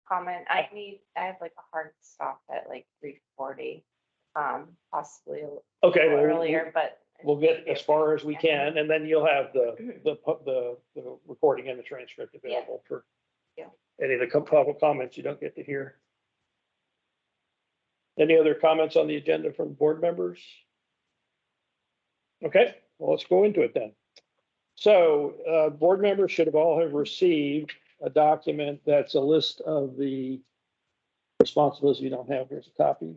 comment. I have like a hard stop at like 3:40, possibly a Okay, little well, earlier, but. we'll get as far as we can, and then you'll have the recording and the transcript available for Yeah. any of the public comments you don't get to hear. Any other comments on the agenda from board members? Okay, well, let's go into it then. So, board members should have all have received a document that's a list of the responsibilities. You don't have, here's a copy.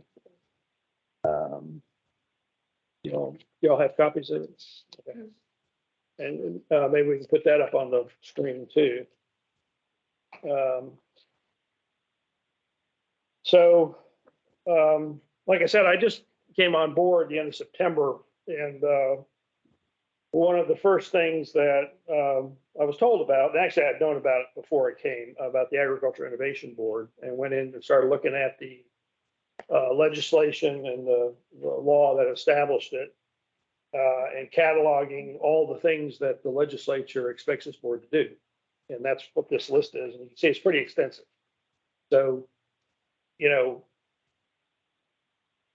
You all have copies of it? Okay. And maybe we can put that up on the screen too. Like I said, I just came on board at the end of September, and one of the first things that I was told about, and actually I'd known about it before it came, about the Agriculture Innovation Board, and went in and started looking at the legislation and the law that established it, and cataloging all the things that the legislature expects this board to do. And that's what this list is. And you can see it's pretty extensive. So,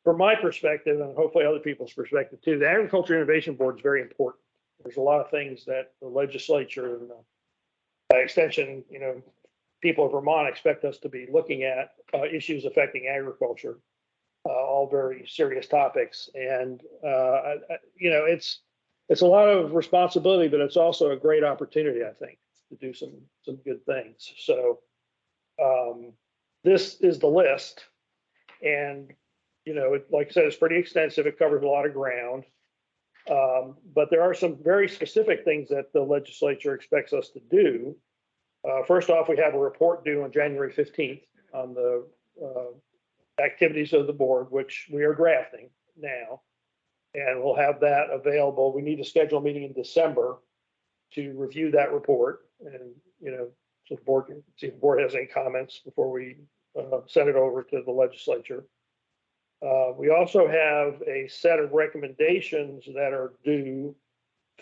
from my perspective, and hopefully other people's perspective too, the Agriculture Innovation Board is very important. There's a lot of things that the legislature and the extension, people of Vermont expect us to be looking at, issues affecting agriculture, all very serious topics. And, it's a lot of responsibility, but it's also a great opportunity, I think, to do some good things. So this is the list. And, like I said, it's pretty extensive. It covers a lot of ground. But there are some very specific things that the legislature expects us to do. First off, we have a report due on January 15th on the activities of the board, which we are drafting now. And we'll have that available. We need to schedule a meeting in December to review that report. And, so the board can see if the board has any comments before we send it over to the legislature. We also have a set of recommendations that are due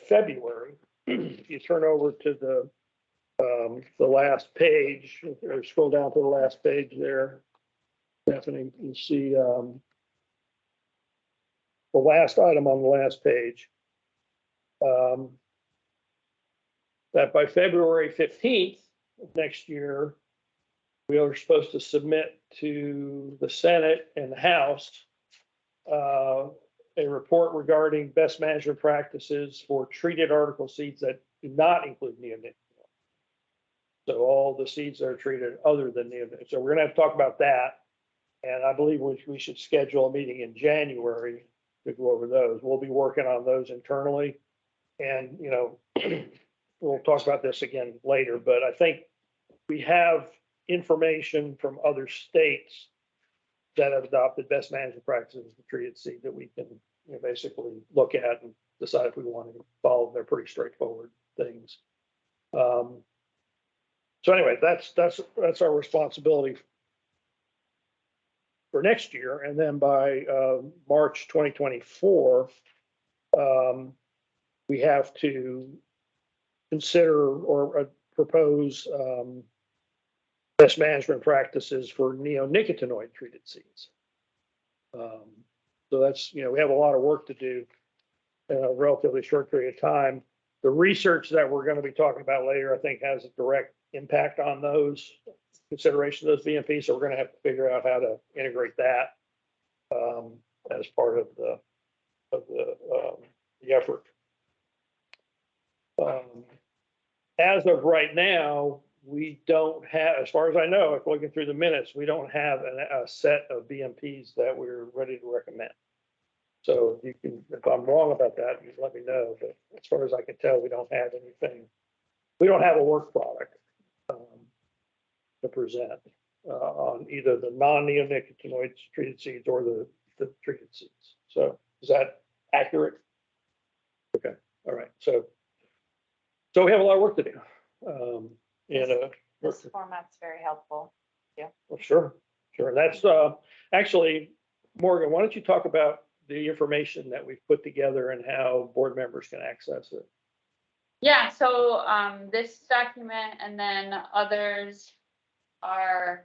February. If you turn over to the last page, or scroll down to the last page there, Stephanie, you see the last item on the last page. That by February 15th of next year, we are supposed to submit to the Senate and the House a report regarding best management practices for treated article seeds that do not include neonicotinoids. So all the seeds that are treated other than neonicotinoids. So we're going to have to talk about that. And I believe we should schedule a meeting in January to go over those. We'll be working on those internally. And, we'll talk about this again later, but I think we have information from other states that have adopted best management practices for treated seed that we can basically look at and decide if we want to follow. They're pretty straightforward things. So anyway, that's our responsibility for next year. And then by March 2024, we have to consider or propose best management practices for neonicotinoid treated seeds. So that's, we have a lot of work to do in a relatively short period of time. The research that we're going to be talking about later, I think, has a direct impact on those consideration of those VMPs. So we're going to have to figure out how to integrate that as part of the effort. As of right now, we don't have, as far as I know, if looking through the minutes, we don't have a set of BMPs that we're ready to recommend. So you can, if I'm wrong about that, you let me know. But as far as I can tell, we don't have anything. We don't have a work product to present on either the non-neonicotinoids treated seeds or the treated seeds. So is that accurate? Okay. All right. So we have a lot of work to do. This format's very helpful. Yeah. Well, sure. That's actually, Morgan, why don't you talk about the information that we've put together and how board members can access it? Yeah, so this document and then others are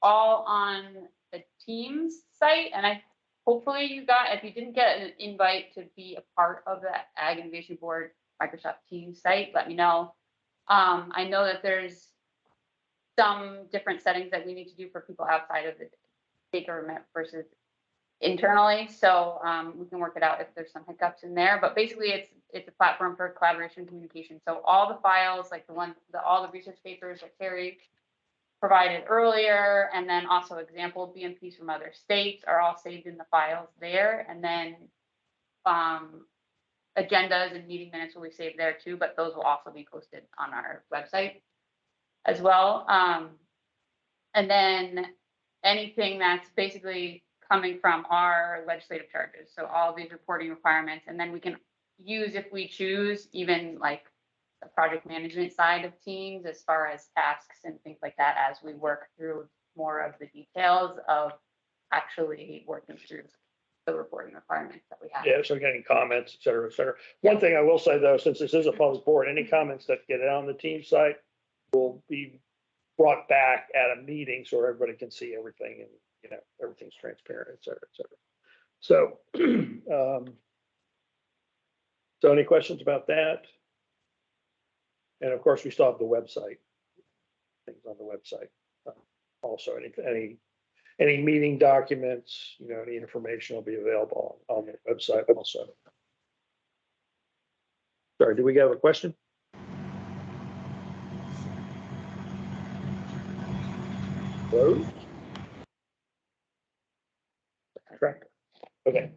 all on the Teams site, and hopefully you got, if you didn't get an invite to be a part of the Ag Innovation Board Microsoft Teams site, let me know. I know that there's some different settings that we need to do for people outside of the state government versus internally, so we can work it out if there's some hiccups in there. But basically, it's a platform for collaboration and communication. So all the files, like all the research papers that Terry provided earlier, and then also example BMPs from other states are all saved in the files there. And then agendas and meeting minutes will be saved there too, but those will also be posted on our website as well. And then anything that's basically coming from our legislative charges. So all these reporting requirements, and then we can use, if we choose, even like the project management side of Teams as far as tasks and things like that, as we work through more of the details of actually working through the reporting requirements that we have. Yeah, so getting comments, et cetera, et cetera. One thing I will say though, since this is a public board, any comments that get on the team site will be brought back at a meeting so everybody can see everything and, you know, everything's transparent, et cetera, et cetera. So, so any questions about that? And of course, we still have the website, things on the website. Also, any meeting documents, you know, any information will be available on the website also. Sorry, do we have a question? Hello? Correct. Okay.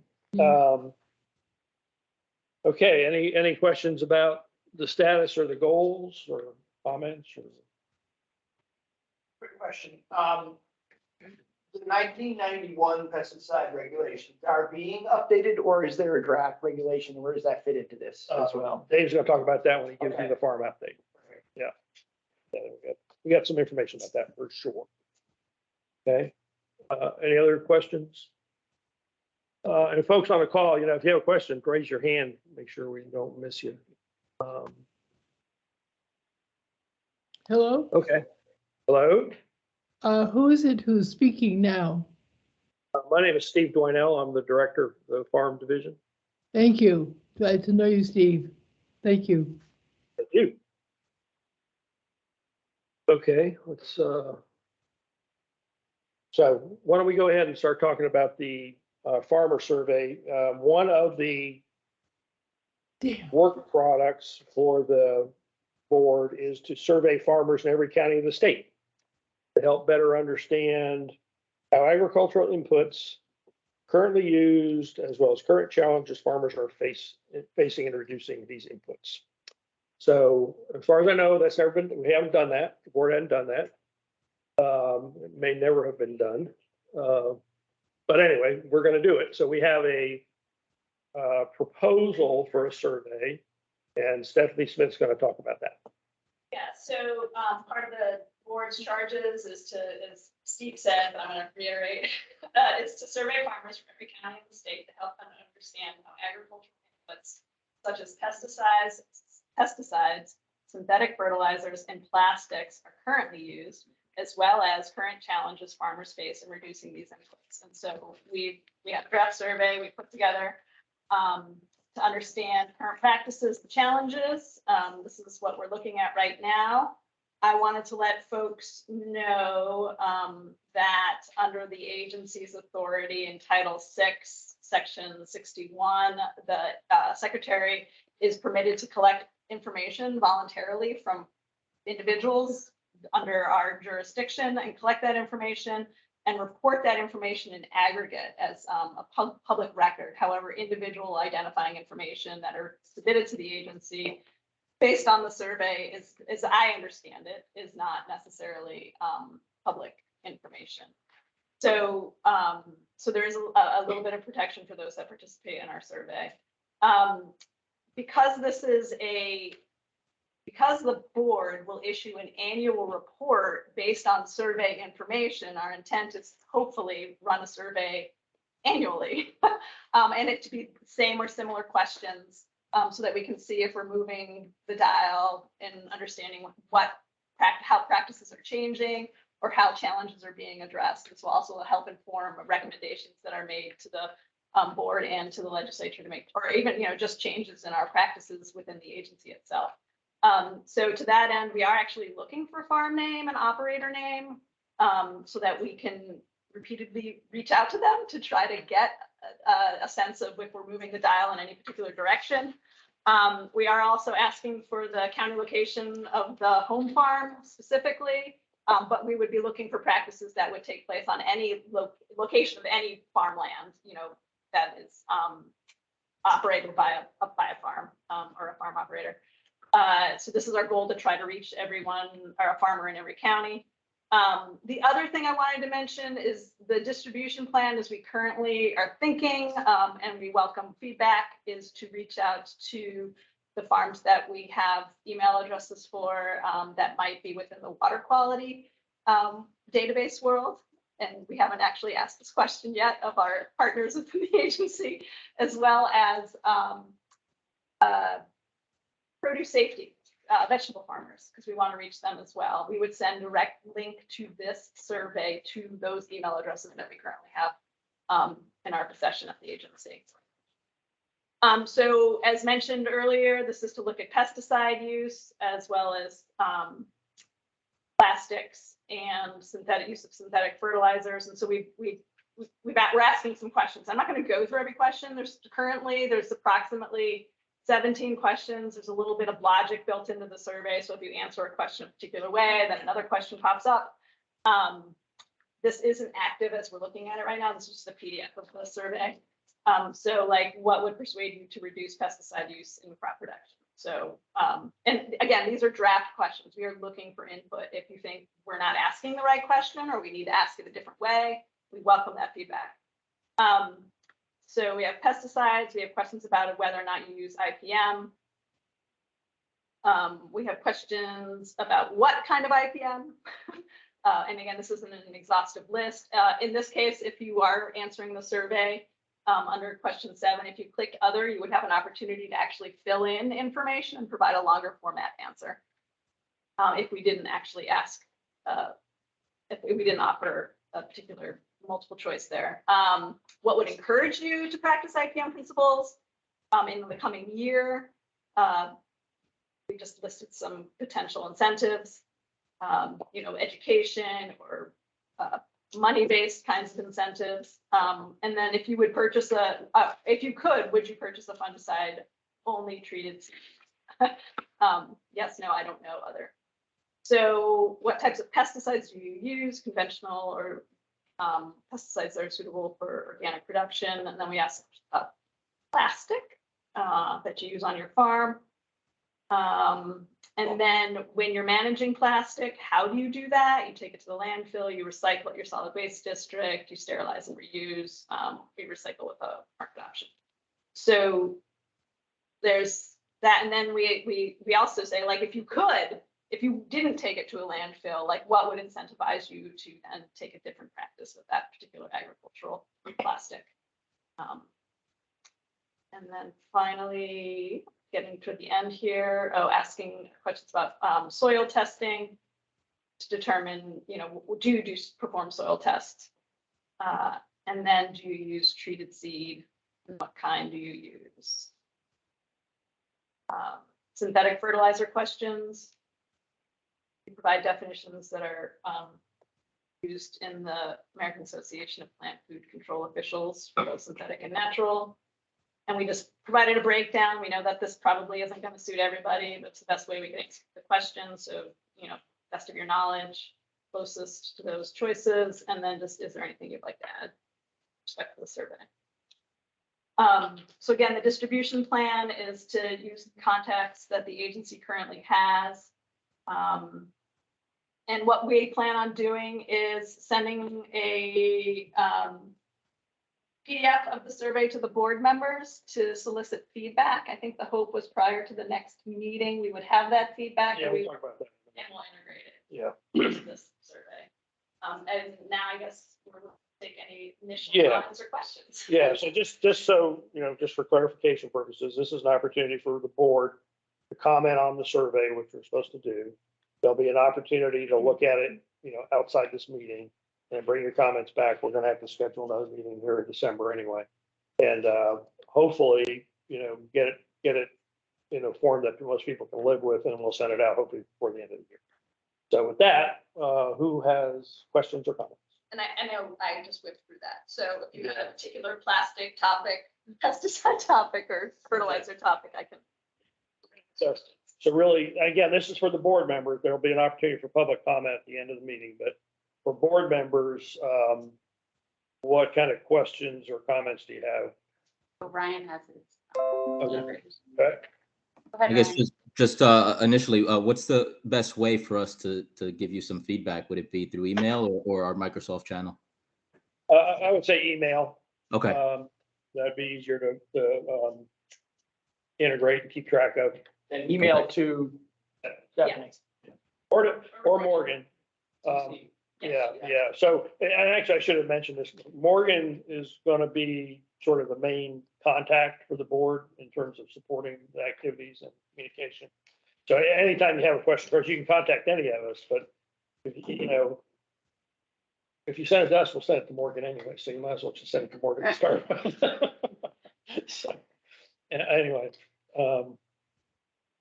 Okay, any questions about the status or the goals or comments or? Quick question. The 1991 pesticide regulations are being updated, or is there a draft regulation? Where does that fit into this as well? Dave's gonna talk about that when he gives you Okay. the farm update. Yeah. We got some information about that for sure. Okay, any other questions? And folks on the call, you know, if you have a question, raise your hand, make sure we don't miss you. Hello, Okay, hello, who is it who's speaking now? my name is Steve Doynell. I'm the director of the farm division. Thank you. Glad to know you, Steve. Thank you. Thank you. Okay, let's, so why don't we go ahead and start talking about the farmer survey. One of the Damn. work products for the board is to survey farmers in every county of the state to help better understand how agricultural inputs currently used, as well as current challenges farmers are facing in reducing these inputs. So as far as I know, that's never been, we haven't done that. The board hadn't done that. It may never have been done. But anyway, we're going to do it. So we have a proposal for a survey, and Stephanie Smith's going to talk about that. Yeah, so part of the board's charges is to, as Steve said, but I'm going to reiterate, it's to survey farmers from every county in the state to help them understand how agricultural inputs such as pesticides, synthetic fertilizers, and plastics are currently used, as well as current challenges farmers face in reducing these inputs. And so we have a draft survey we put together to understand current practices, the challenges. This is what we're looking at right now. I wanted to let folks know that under the agency's authority in Title VI, Section 61, the secretary is permitted to collect information voluntarily from individuals under our jurisdiction and collect that information and report that information in aggregate as a public record. However, individual identifying information that are submitted to the agency based on the survey is, as I understand it, is not necessarily public information. So, so there is a little bit of protection for those that participate in our survey. Because the board will issue an annual report based on survey information, our intent is hopefully run a survey annually and it to be the same or similar questions so that we can see if we're moving the dial and understanding what how practices are changing or how challenges are being addressed. This will also help inform recommendations that are made to the board and to the legislature to make, or even, just changes in our practices within the agency itself. So to that end, we are actually looking for farm name and operator name, so that we can repeatedly reach out to them to try to get a sense of if we're moving the dial in any particular direction. We are also asking for the county location of the home farm specifically, but we would be looking for practices that would take place on any location of any farmland, that is operated by a farm or a farm operator. So this is our goal, to try to reach everyone or a farmer in every county. The other thing I wanted to mention is the distribution plan, as we currently are thinking, and we welcome feedback, is to reach out to the farms that we have email addresses for, that might be within the water quality database world. And we haven't actually asked this question yet of our partners within the agency, as well as produce safety, vegetable farmers, because we want to reach them as well. We would send direct link to this survey to those email addresses that we currently have in our possession at the agency. So as mentioned earlier, this is to look at pesticide use as well as plastics and synthetic use of synthetic fertilizers. And so we're asking some questions. I'm not going to go through every question. There's approximately 17 questions. There's a little bit of logic built into the survey. So if you answer a question a particular way, then another question pops up. This isn't active as we're looking at it right now. This is just a PDF of the survey. So like, what would persuade you to reduce pesticide use in crop production? So, and again, these are draft questions. We are looking for input. If you think we're not asking the right question or we need to ask it a different way, we welcome that feedback. So we have pesticides. We have questions about whether or not you use IPM. We have questions about what kind of IPM. And again, this isn't an exhaustive list. In this case, if you are answering the survey under question 7, if you click other, you would have an opportunity to actually fill in information and provide a longer format answer. If we didn't actually ask, if we didn't offer a particular multiple choice there. What would encourage you to practice IPM principles in the coming year? We just listed some potential incentives, education or money-based kinds of incentives. And then if you would purchase if you could, would you purchase a fungicide only treated seed? Yes, no, I don't know other. So what types of pesticides do you use, conventional or pesticides that are suitable for organic production? And then we asked about plastic that you use on your farm. And then when you're managing plastic, how do you do that? You take it to the landfill, you recycle at your solid waste district, you sterilize and reuse, we recycle with a market option. So there's that. And then we also say, like, if you didn't take it to a landfill, like, what would incentivize you to then take a different practice with that particular agricultural plastic? And then finally, getting to the end here, asking questions about soil testing to determine, do you perform soil tests? And then do you use treated seed? And what kind do you use? Synthetic fertilizer questions. We provide definitions that are used in the American Association of Plant Food Control Officials for both synthetic and natural. And we just provided a breakdown. We know that this probably isn't going to suit everybody, but it's the best way we can answer the question. So, best of your knowledge, closest to those choices. And then just, is there anything you'd like to add with respect to the survey? So again, the distribution plan is to use the context that the agency currently has. And what we plan on doing is sending a PDF of the survey to the board members to solicit feedback. I think the hope was prior to the next meeting, we would have that feedback. Yeah, and we'll talk about that. and we'll integrate it Yeah. into this survey. And now I guess we're going to take any initial Yeah. comments or questions. Yeah, so just so, just for clarification purposes, this is an opportunity for the board to comment on the survey, which we're supposed to do. there'll be an opportunity to look at it, outside this meeting and bring your comments back. We're gonna have to schedule another meeting here in December anyway. And, hopefully, get it in a form that most people can live with, and we'll send it out hopefully before the end of the year. So with that, who has questions or comments? And I know I just whipped through that. So if you had a particular plastic topic, pesticide topic, or fertilizer topic, I can. So really, again, this is for the board members. There'll be an opportunity for public comment at the end of the meeting, but for board members, what kind of questions or comments do you have? So Ryan has his. Okay. Go Okay. ahead, I guess Ryan. just initially, what's the best way for us to give you some feedback? Would it be through email or our Microsoft channel? I would say email. Okay. That'd be easier to integrate and keep track of. And email to Stephanie. Or Morgan. Yeah. So, and actually, I should have mentioned this. Morgan is gonna be sort of the main contact for the board in terms of supporting the activities and communication. So anytime you have a question, of course, you can contact any of us, but if you send it to us, we'll send it to Morgan anyway, so you might as well just send it to Morgan to start with. So, anyway,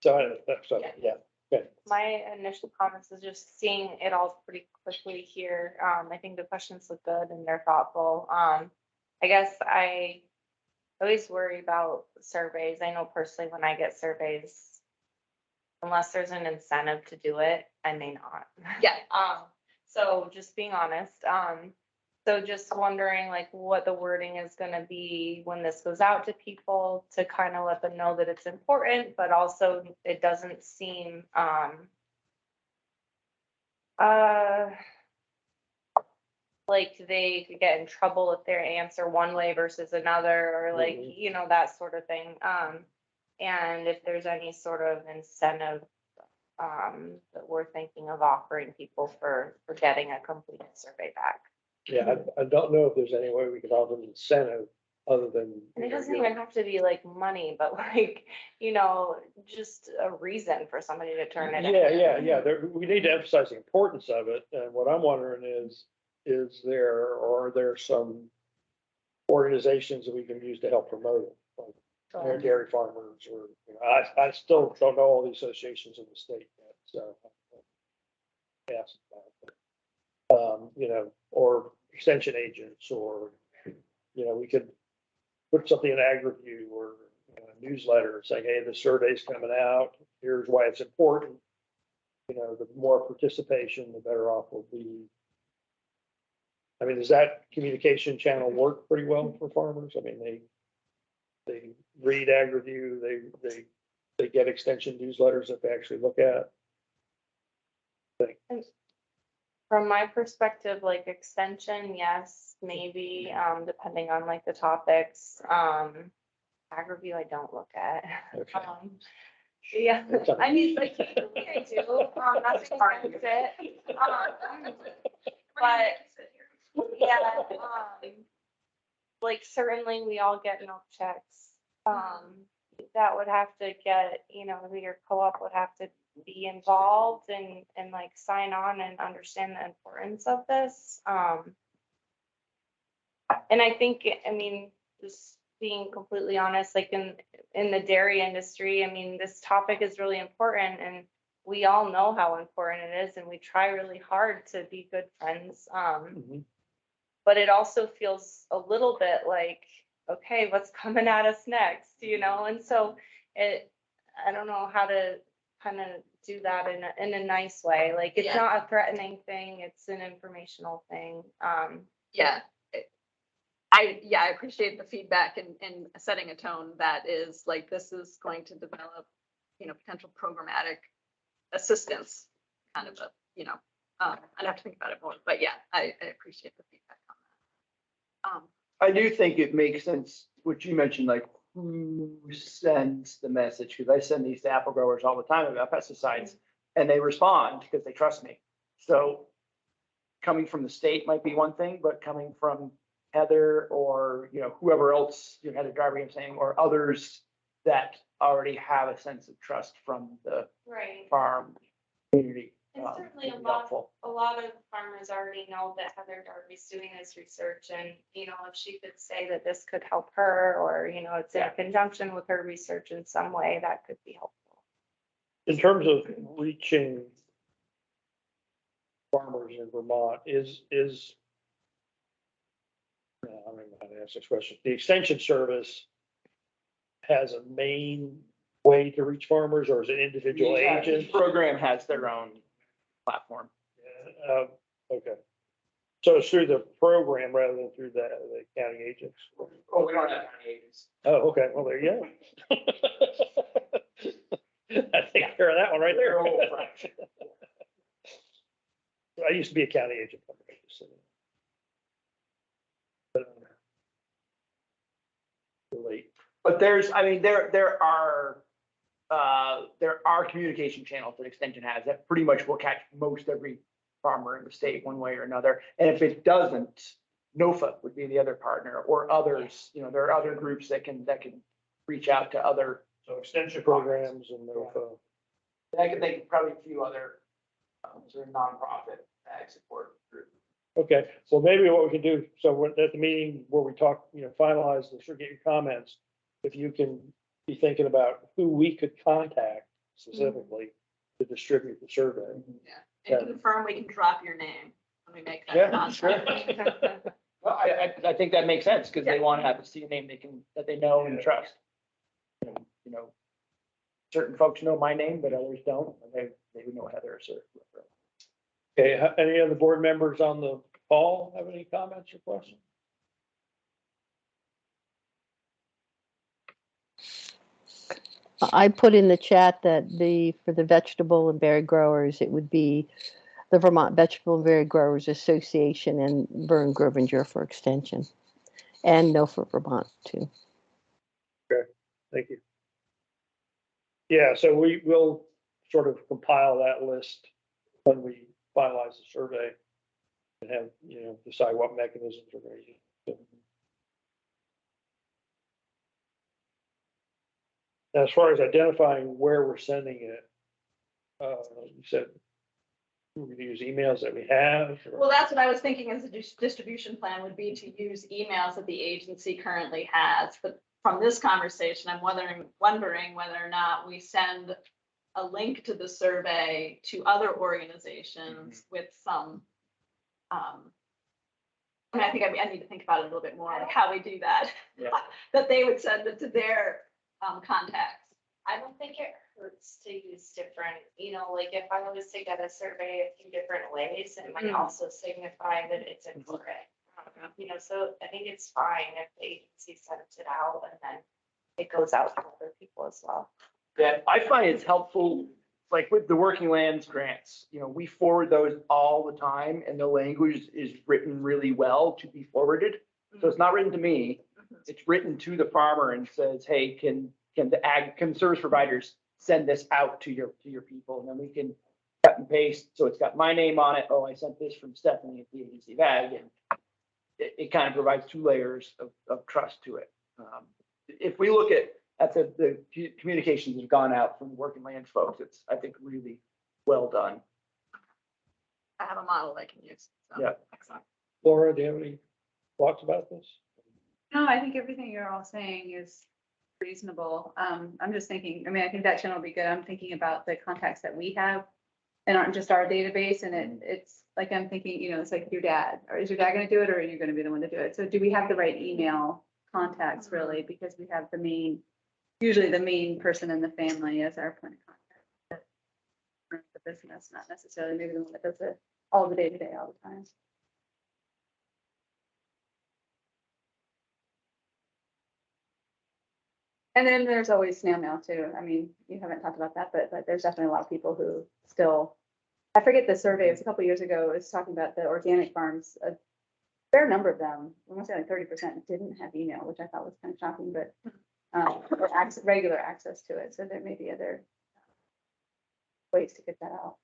yeah. Okay. My initial comments is just seeing it all pretty quickly here. I think the questions look good and they're thoughtful. I guess I always worry about surveys. I know personally when I get surveys, unless there's an incentive to do it, I may not. Yeah. So just being honest, so just wondering like what the wording is gonna be when this goes out to people to kind of let them know that it's important, but also it doesn't seem, like they could get in trouble if they answer one way versus another, or like, Mhm. that sort of thing. And if there's any sort of incentive that we're thinking of offering people for getting a complete survey back. Yeah, I don't know if there's any way we could offer an incentive other than. And it doesn't even have to be like money, but like, just a reason for somebody to turn it in. Yeah. We need to emphasize the importance of it. And what I'm wondering is are there some organizations that we can use to help promote it? Like So, dairy farmers or, I still don't know all the associations in the state yet, so. Yes. Or extension agents, or, we could put something in AgriView or newsletter saying, hey, the survey's coming out, here's why it's important. The more participation, the better off we'll be. I mean, does that communication channel work pretty well for farmers? I mean, they read AgriView, they get extension newsletters that they actually look at. from my perspective, like extension, yes, maybe, depending on like the topics. AgriView, I don't look at. Okay. Yeah, It's a- I mean, like, usually I do, nothing against it. But yeah, like certainly we all get milk checks. That would have to get, maybe your co-op would have to be involved and like sign on and understand the importance of this. And I think, just being completely honest, like in the dairy industry, this topic is really important and we all know how important it is and we try really hard to be good friends. Mhm. But it also feels a little bit like, okay, what's coming at us next, And so I don't know how to kind of do that in a nice way. Like, it's Yeah. not a threatening thing, it's an informational thing. Yeah. I appreciate the feedback and setting a tone that is like, this is going to develop, potential programmatic assistance, kind of I'd have to think about it more, but yeah, I appreciate the feedback on that. I do think it makes sense, what you mentioned, like who sends the message, because I send these to apple growers all the time about pesticides and they respond because they trust me. So coming from the state might be one thing, but coming from Heather or, whoever else, Heather Driver, I'm saying, or others that already have a sense of trust from the Right. farm community And certainly would be helpful. a lot of farmers already know that Heather Darby's doing this research and, you know, if she could say that this could help her or, you know, it's in Yeah. conjunction with her research in some way, that could be helpful. In terms of reaching farmers in Vermont, I don't know how to ask this question. The Extension Service has a main way to reach farmers, or is it individual Yeah, agents? each program has their own platform. Okay. So it's through the program rather than through the county agents? Oh, we don't have county agents. Oh, okay, well, there you go. I take care of that one right there. I used to be a county agent. Late. But I mean, there are communication channels that Extension has that pretty much will catch most every farmer in the state one way or another. And if it doesn't, NOFA would be the other partner or others, you know, there are other groups that can reach out to other. So extension programs and NOFA. I could think of probably a few other sort of nonprofit ag support groups. Okay, so maybe what we can do, so at the meeting where we talk, you know, finalize this or get your comments, if you can be thinking about who we could contact specifically to distribute the survey. And confirm we can drop your name when we make that Yeah, contact. Well, I think that makes sense because they want to have to see a name that they know and trust. You know, certain folks know my name, but others don't. And they would know Heather's or. Okay, any other board members on the call have any comments or questions? I put in the chat that for the vegetable and berry growers, it would be the Vermont Vegetable and Berry Growers Association and Vern Grovinger for extension. And no for Vermont too. Thank you. Yeah, so we will sort of compile that list when we finalize the survey and have, you know, decide what mechanisms we're going to use. As far as identifying where we're sending it, you said we're going to use emails that we have. Well, that's what I was thinking as a distribution plan would be to use emails that the agency currently has. But from this conversation, I'm wondering whether or not we send a link to the survey to other organizations with some, I mean, I think I need to think about it a little bit more, like how we do that. Yeah. That they would send it to their contacts. I don't think it hurts to use different, you know, like if I was to get a survey a few different ways, it might also signify that it's important. You know, so I think it's fine if the agency sends it out and then it goes out to other people as well. Yeah, I find it's helpful, like with the working lands grants, you know, we forward those all the time and the language is written really well to be forwarded. So it's not written to me, it's written to the farmer and says, hey, can service providers send this out to your people? And then we can cut and paste. So it's got my name on it. Oh, I sent this from Stephanie at the agency of ag. And it kind of provides two layers of trust to it. If we look at the communications that have gone out from the working lands folks, it's, I think, really well done. I have a model I can use. So. Yeah. Excellent. Laura, do you have any thoughts about this? No, I think everything you're all saying is reasonable. I'm just thinking, I mean, I think that channel will be good. I'm thinking about the contacts that we have and aren't just our database. And it's like, I'm thinking, you know, it's like your dad, or is your dad going to do it, or are you going to be the one to do it? So do we have the right email contacts really? Because we have usually the main person in the family as our point of contact. The business, not necessarily maybe the one that does it all the day-to-day, all the time. And then there's always snail mail too. I mean, you haven't talked about that, but there's definitely a lot of people who still, I forget the survey, it was a couple of years ago, it was talking about the organic farms. A fair number of them, I want to say like 30% didn't have email, which I thought was kind of shocking, but or regular access to it. So there may be other ways to get that out.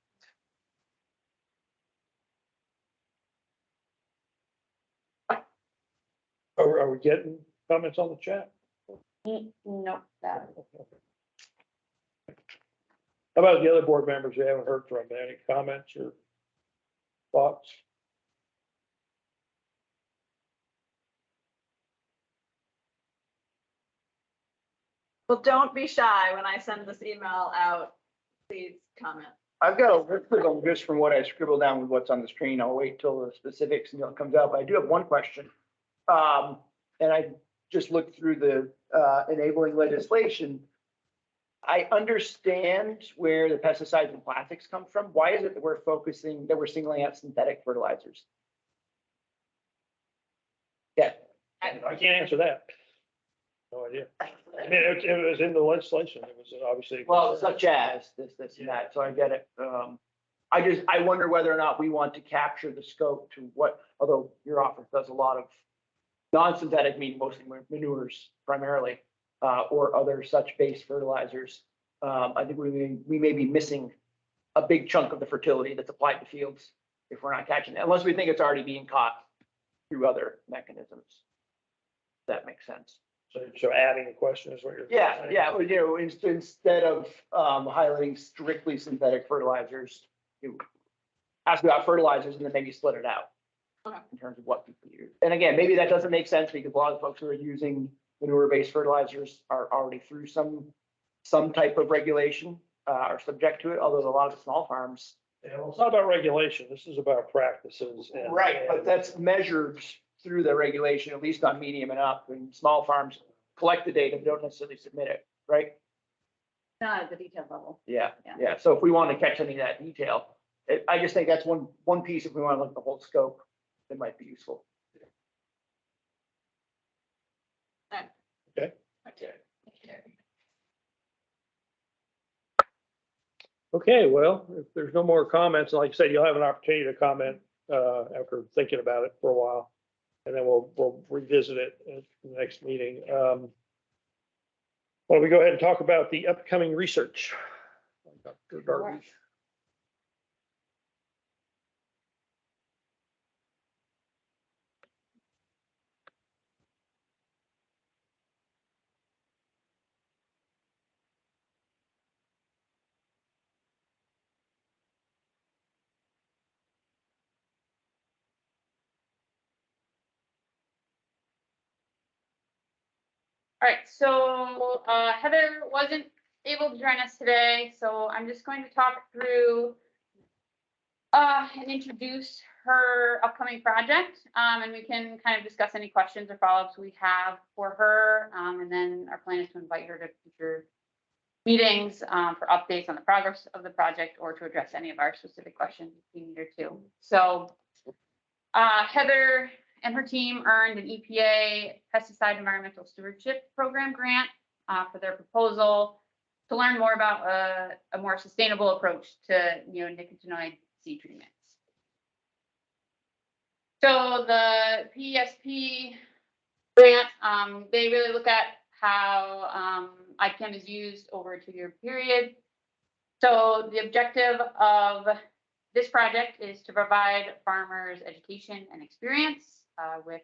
Are we getting comments on the chat? Nope, that. How about the other board members we haven't heard from? Any comments or thoughts? Well, don't be shy when I send this email out. Please comment. I've got a list of them just from what I scribbled down with what's on the screen. I'll wait till the specifics and it comes out, but I do have one question. And I just looked through the enabling legislation. I understand where the pesticides and plastics come from. Why is it that we're singling out synthetic fertilizers? Yeah. I can't answer that. No idea. I mean, it was in the legislation. It was obviously. Well, such as this and that, so I get it. I wonder whether or not we want to capture the scope to what, although your office does a lot of non-synthetic, meaning mostly manures primarily, or other such base fertilizers. I think we may be missing a big chunk of the fertility that's applied to fields if we're not catching it, unless we think it's already being caught through other mechanisms. That makes sense. So adding a question is what you're. Yeah, saying? yeah, well, you know, instead of highlighting strictly synthetic fertilizers, you ask about fertilizers and then maybe split it out. Okay. In terms of what people use. And again, maybe that doesn't make sense because a lot of folks who are using manure-based fertilizers are already through some type of regulation, are subject to it, although a lot of the small farms. Yeah, well, it's not about regulation. This is about practices. But that's measured through the regulation, at least on medium and up, and small farms collect the data, but don't necessarily submit it, right? Not at the detail level. Yeah, Yeah. yeah. So if we want to catch any of that detail, I just think that's one piece, if we want to look at the whole scope, that might be useful. Okay, well, if there's no more comments, like I said, you'll have an opportunity to comment after thinking about it for a while. And then we'll revisit it at the next meeting. Why don't we go ahead and talk about the upcoming research? Dr. Darby. All right, so Heather wasn't able to join us today, so I'm just going to talk through and introduce her upcoming project, and we can kind of discuss any questions or follow-ups we have for her, and then our plan is to invite her to future meetings for updates on the progress of the project or to address any of our specific questions if we need her to. So Heather and her team earned an EPA Pesticide Environmental Stewardship Program grant for their proposal to learn more about a more sustainable approach to neonicotinoid seed treatments. So the PESP grant, they really look at how IPM is used over a 2-year period. So the objective of this project is to provide farmers education and experience with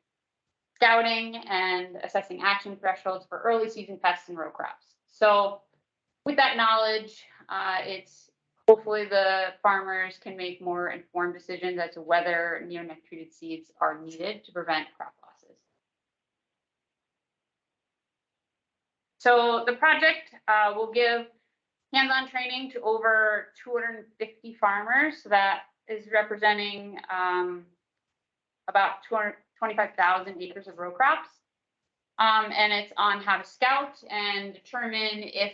scouting and assessing action thresholds for early season pests and row crops. So with that knowledge, it's hopefully the farmers can make more informed decisions as to whether neonic treated seeds are needed to prevent crop losses. So the project will give hands-on training to over 250 farmers. So that is representing about 225,000 acres of row crops. And it's on how to scout and determine if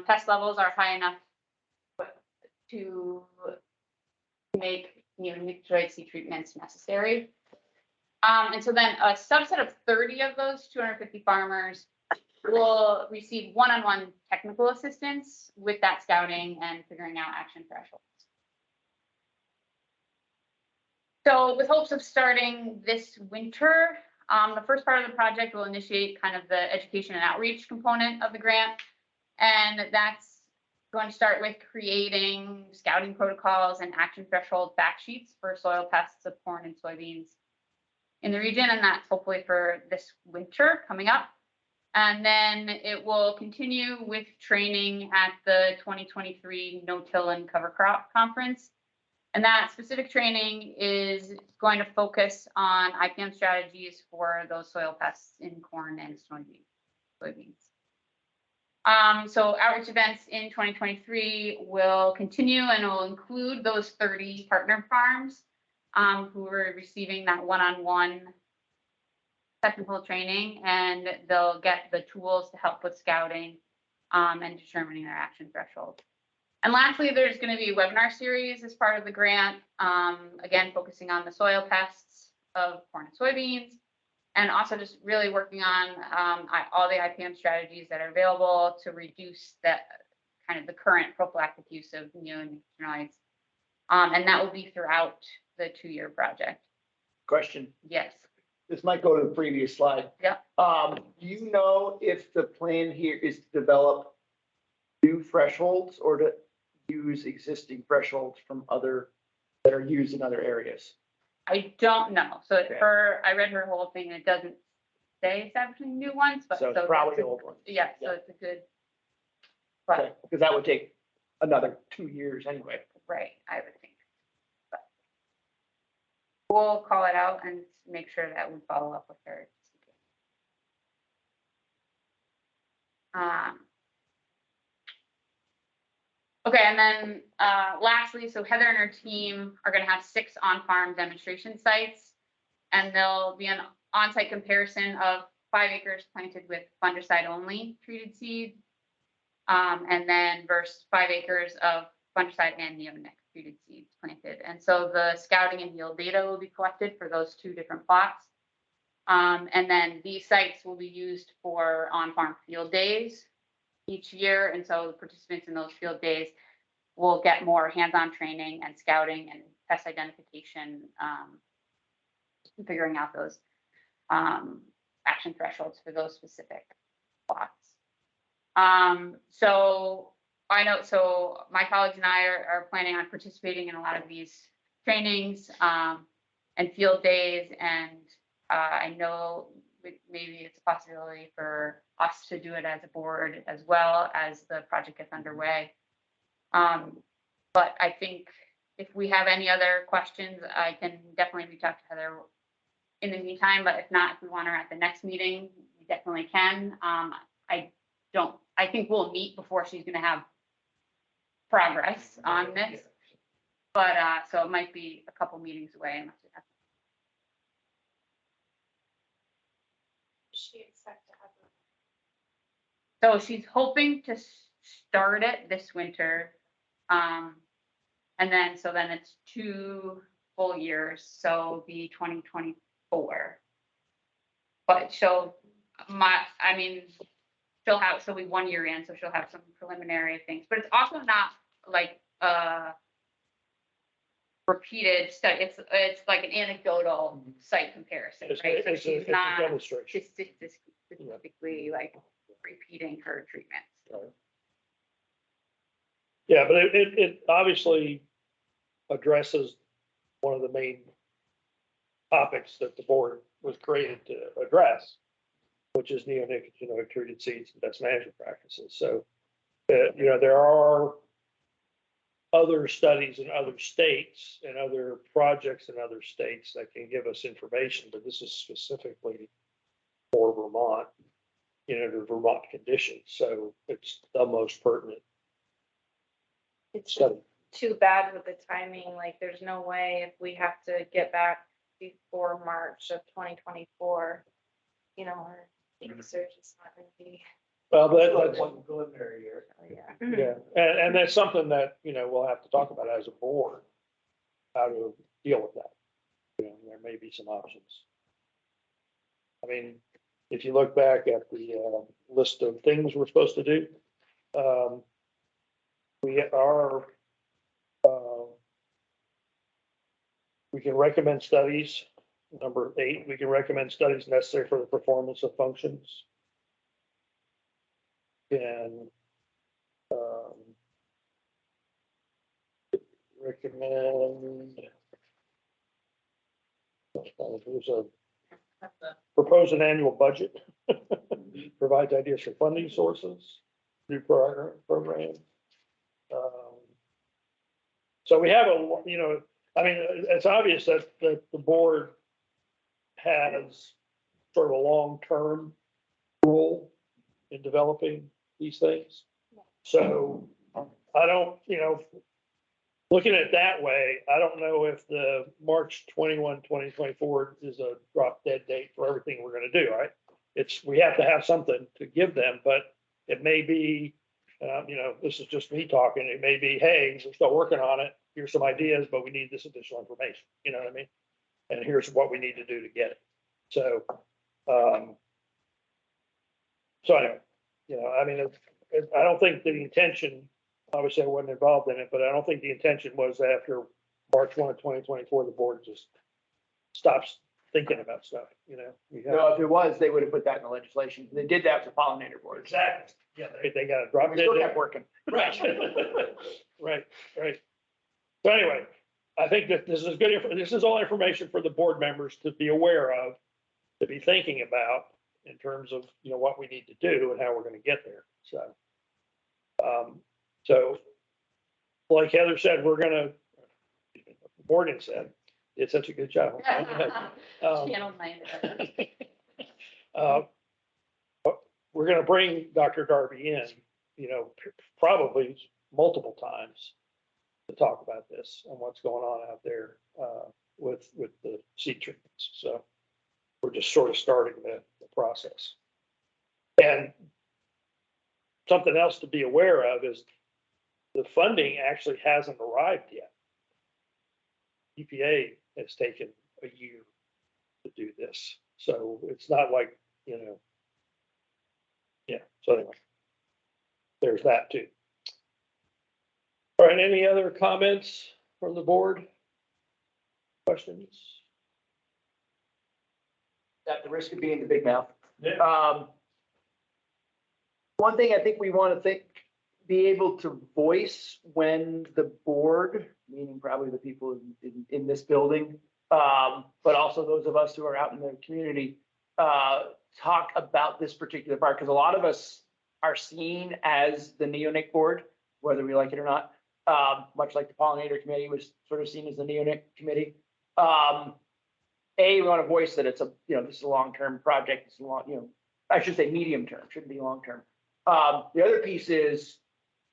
pest levels are high enough to make neonicotinoid seed treatments necessary. And so then a subset of 30 of those 250 farmers will receive one-on-one technical assistance with that scouting and figuring out action thresholds. So with hopes of starting this winter, the first part of the project will initiate kind of the education and outreach component of the grant. And that's going to start with creating scouting protocols and action threshold fact sheets for soil pests of corn and soybeans in the region. And that's hopefully for this winter coming up. And then it will continue with training at the 2023 No-Till and Cover Crop Conference. And that specific training is going to focus on IPM strategies for those soil pests in corn and soybeans. So outreach events in 2023 will continue and will include those 30 partner farms who are receiving that one-on-one technical training, and they'll get the tools to help with scouting and determining their action threshold. And lastly, there's going to be a webinar series as part of the grant, again, focusing on the soil pests of corn and soybeans, and also just really working on all the IPM strategies that are available to reduce that kind of the current prophylactic use of neonicotinoids. And that will be throughout the 2-year project. Question. Yes. This might go to the previous slide. Yeah. Do you know if the plan here is to develop new thresholds or to use existing thresholds from other that are used in other areas? I don't know. So Okay. I read her whole thing and it doesn't say establishing new ones, but So it's probably the old one. yeah, so it's a good. But Because that would take another 2 years anyway. right, I would think. But we'll call it out and make sure that we follow up with her. Okay, and then lastly, so Heather and her team are going to have 6 on-farm demonstration sites, and there'll be an on-site comparison of 5 acres planted with fungicide-only treated seed, and then versus 5 acres of fungicide and neonic treated seeds planted. And so the scouting and yield data will be collected for those 2 different plots. And then these sites will be used for on-farm field days each year. And so the participants in those field days will get more hands-on training and scouting and pest identification, and figuring out those action thresholds for those specific plots. So I know, so my colleagues and I are planning on participating in a lot of these trainings and field days, and I know maybe it's a possibility for us to do it as a board as well as the project gets underway. But I think if we have any other questions, I can definitely reach out to Heather in the meantime, but if not, if we want her at the next meeting, we definitely can. I think we'll meet before she's gonna have progress on this. But so it might be a couple meetings away unless we have. She expect to have. So she's hoping to start it this winter. And then, so then it's 2 full years, so it'll be 2024. But she'll be 1 year in, so she'll have some preliminary things, but it's also not like repeated study. It's like an anecdotal site comparison, right? So she's not demonstration. specifically like repeating her treatments. Right. Yeah, but it obviously addresses one of the main topics that the board was created to address, which is neonicotinoid treated seeds and best management practices. So, there are other studies in other states and other projects in other states that can give us information, but this is specifically for Vermont, the Vermont conditions. So it's the most pertinent It's study. too bad with the timing, like there's no way if we have to get back before March of 2024, our things are just not gonna be, Well, that's, one preliminary year. yeah. yeah, and that's something that, we'll have to talk about as a board, how to deal with that. There may be some options. I mean, if you look back at the list of things we're supposed to do, we are, we can recommend studies. Number 8, we can recommend studies necessary for the performance of functions. And recommend propose an annual budget. provides ideas for funding sources, new programs. So we have I mean, it's obvious that the board has sort of a long-term role in developing these things. So I don't, looking at it that way, I don't know if the March 2024 is a drop dead date for everything we're gonna do, right? We have to have something to give them, but it may be, this is just me talking, it may be, hey, we're still working on it, here's some ideas, but we need this additional information, you know what I mean? And here's what we need to do to get it. So, anyway, I mean, I don't think the intention, obviously I wasn't involved in it, but I don't think the intention was after March 1 of 2024, the board just stops thinking about stuff, We have- No, if it was, they would have put that in the legislation. They did that with the pollinator board. Exactly. Yeah, they got to drop We dead still date. kept working. Right. Right. So anyway, I think that this is good. This is all information for the board members to be aware of, to be thinking about in terms of, what we need to do and how we're going to get there. So like Heather said, Morgan said, did such a good job. Channeled my inner. We're going to bring Dr. Darby in, probably multiple times to talk about this and what's going on out there with the seed treatments. So we're just sort of starting the process. And something else to be aware of is the funding actually hasn't arrived yet. EPA has taken a year to do this. So it's not like, so anyway, there's that too. All right, any other comments from the board? Questions? At the risk of being the big mouth. Yeah. One thing I think we want to be able to voice when the board, meaning probably the people in this building, but also those of us who are out in the community, talk about this particular part, because a lot of us are seen as the neonic board, whether we like it or not, much like the pollinator committee was sort of seen as the neonic committee. We want to voice that it's this is a long-term project. It's a long, I should say medium term, shouldn't be long-term. The other piece is,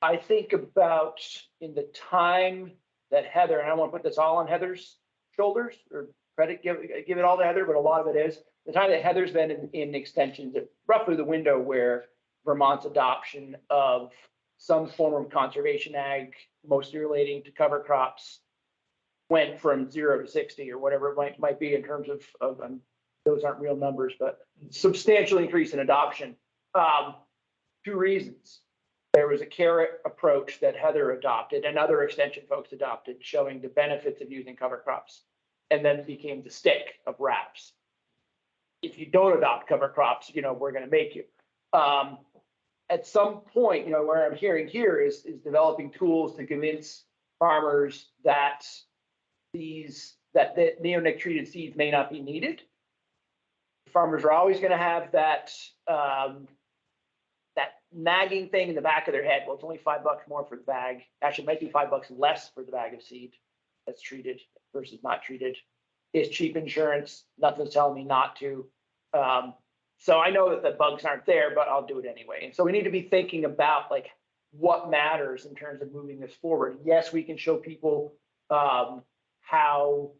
I think about in the time that Heather, and I want to put this all on Heather's shoulders, or credit, give it all to Heather, but a lot of it is the time that Heather's been in extensions, roughly the window where Vermont's adoption of some form of conservation ag, mostly relating to cover crops, went from 0 to 60 or whatever it might be in terms of those aren't real numbers, but substantial increase in adoption. 2 reasons. There was a carrot approach that Heather adopted and other extension folks adopted, showing the benefits of using cover crops, and then became the stick of wraps. If you don't adopt cover crops, we're going to make you. At some point, where I'm hearing here is developing tools to convince farmers that the neonic treated seeds may not be needed. Farmers are always going to have that nagging thing in the back of their head. Well, it's only $5 more for the bag. Actually, it might be $5 less for the bag of seed that's treated versus not treated. It's cheap insurance. Nothing's telling me not to. So I know that the bugs aren't there, but I'll do it anyway. And so we need to be thinking about like what matters in terms of moving this forward. Yes, we can show people how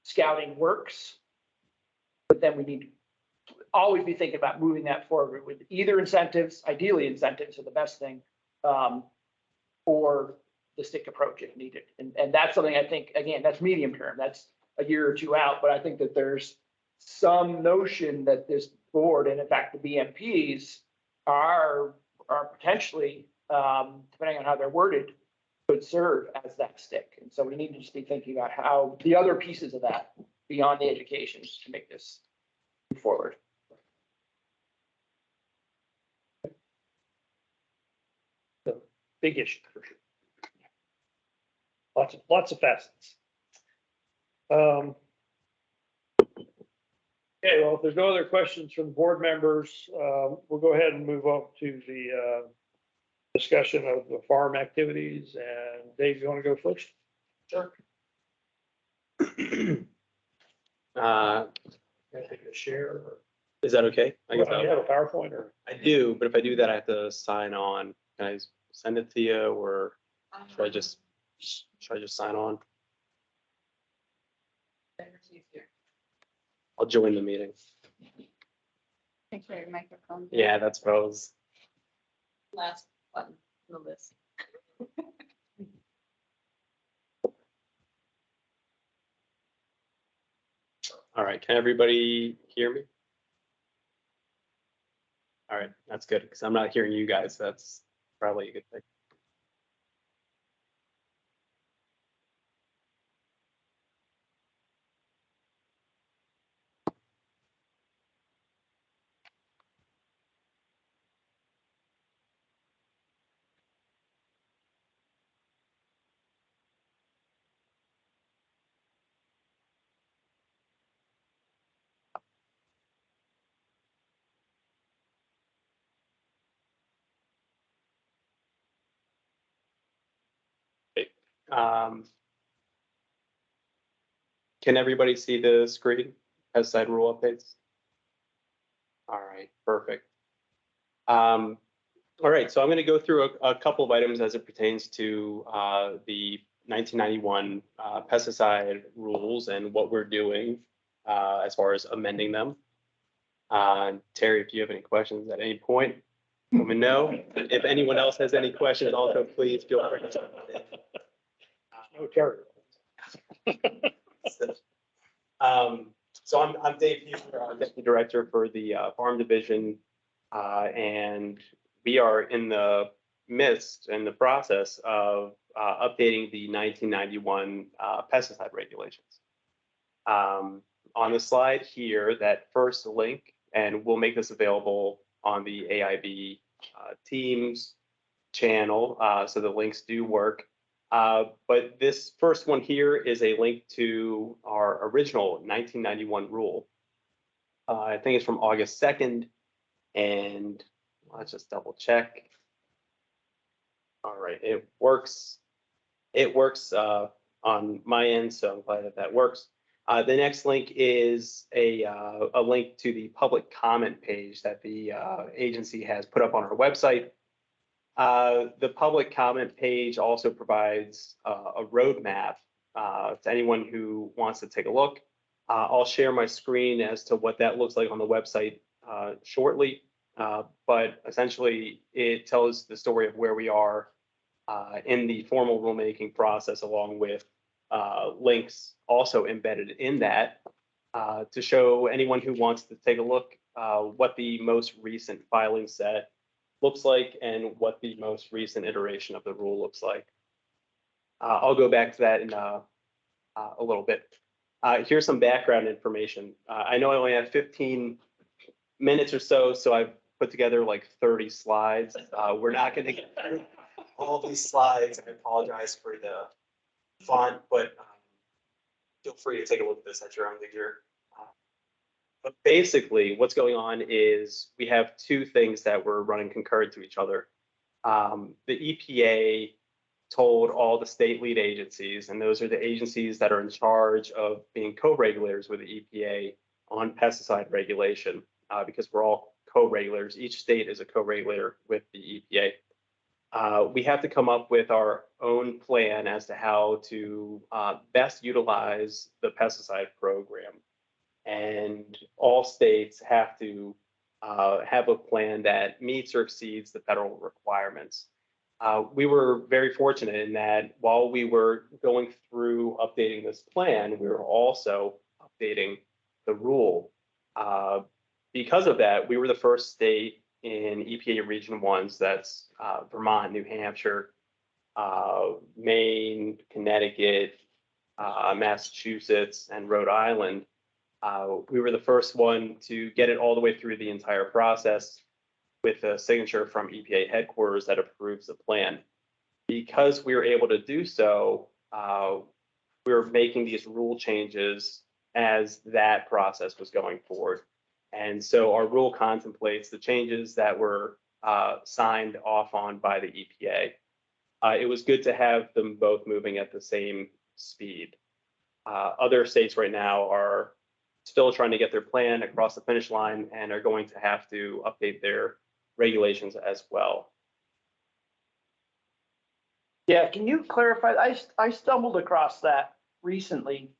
scouting works, but then we need to always be thinking about moving that forward with either incentives, ideally incentives are the best thing, or the stick approach if needed. And that's something I think, again, that's medium term. That's a year or 2 out, but I think that there's some notion that this board, and in fact, the BMPs are potentially, depending on how they're worded, could serve as that stick. And so we need to just be thinking about how the other pieces of that beyond the education to make this move forward. Big issue for sure. Lots of facets. Okay, well, if there's no other questions from the board members, we'll go ahead and move up to the discussion of the farm activities. And Dave, you want to go first? Sure. Uh, Can I take a share? Or, is that okay? I guess you have a PowerPoint or? I do, but if I do that, I have to sign on. Can I send it to you or should I just sign on? I'll join the meeting. Make sure your microphone. Yeah, that's what I was. Last button on the list. All right, can everybody hear me? All right, that's good, because I'm not hearing you guys. That's probably a good thing. Um, can everybody see the screen? Pesticide rule updates? All right, perfect. All right, so I'm going to go through a couple of items as it pertains to the 1991 pesticide rules and what we're doing as far as amending them. Terry, if you have any questions at any point, let me know. If anyone else has any questions, also please feel free to jump in. No, Terry. So I'm Dave Huber, Deputy Director for the Farm Division, and we are in the midst and the process of updating the 1991 pesticide regulations. On the slide here, that first link, and we'll make this available on the AIB Teams channel, so the links do work. But this first one here is a link to our original 1991 rule. I think it's from August 2nd, and let's just double check. All right, it works. It works on my end, so I'm glad that that works. The next link is a link to the public comment page that the agency has put up on our website. The public comment page also provides a roadmap to anyone who wants to take a look. I'll share my screen as to what that looks like on the website shortly, but essentially it tells the story of where we are in the formal rulemaking process, along with links also embedded in that to show anyone who wants to take a look what the most recent filing set looks like and what the most recent iteration of the rule looks like. I'll go back to that in a little bit. Here's some background information. I know I only have 15 minutes or so, so I've put together like 30 slides. We're not going to get through all these slides. I apologize for the font, but feel free to take a look at this at your own leisure. But basically, what's going on is we have two things that we're running concurrent to each other. The EPA told all the state lead agencies, and those are the agencies that are in charge of being co-regulators with the EPA on pesticide regulation, because we're all co-regulators. Each state is a co-regulator with the EPA. We have to come up with our own plan as to how to best utilize the pesticide program. And all states have to have a plan that meets or exceeds the federal requirements. We were very fortunate in that while we were going through updating this plan, we were also updating the rule. Because of that, we were the first state in EPA Region 1s, that's Vermont, New Hampshire, Maine, Connecticut, Massachusetts, and Rhode Island. We were the first one to get it all the way through the entire process with a signature from EPA headquarters that approves the plan. Because we were able to do so, we were making these rule changes as that process was going forward. And so our rule contemplates the changes that were signed off on by the EPA. It was good to have them both moving at the same speed. Other states right now are still trying to get their plan across the finish line and are going to have to update their regulations as well. Yeah, can you clarify? I stumbled across that recently,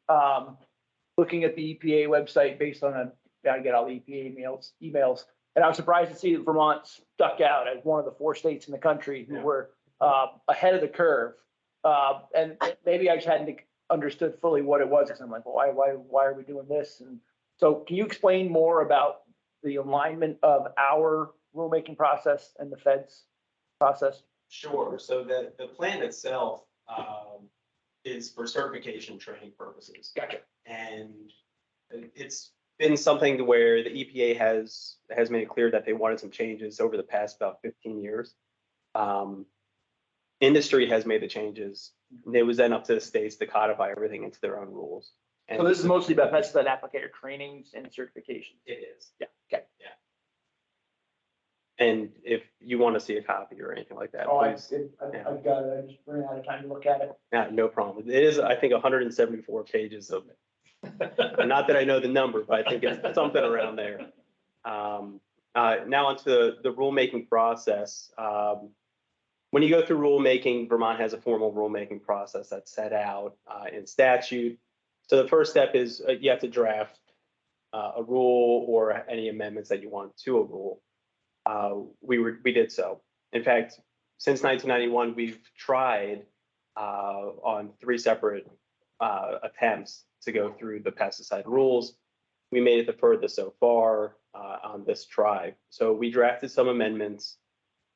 looking at the EPA website based on I get all the EPA emails, and I was surprised to see that Vermont stuck out as one of the 4 states in the country who were ahead of the curve. And maybe I just hadn't understood fully what it was, because I'm like, well, why are we doing this? And so can you explain more about the alignment of our rulemaking process and the Fed's process? Sure. So the plan itself is for certification training purposes. Gotcha. And it's been something where the EPA has made it clear that they wanted some changes over the past about 15 years. Industry has made the changes. It was then up to the states to codify everything into their own rules. And So this is mostly about pesticide applicator trainings and certifications. it is. Yeah, okay. And if you want to see a copy or anything like that, Oh, please. I've got it. I just ran out of time to look at it. Yeah, no problem. It is, I think, 174 pages of not that I know the number, but I think it's something around there. Now onto the rulemaking process. When you go through rulemaking, Vermont has a formal rulemaking process that's set out in statute. So the first step is you have to draft a rule or any amendments that you want to a rule. We did so. In fact, since 1991, we've tried on 3 separate attempts to go through the pesticide rules. We made it the furthest so far on this try. So we drafted some amendments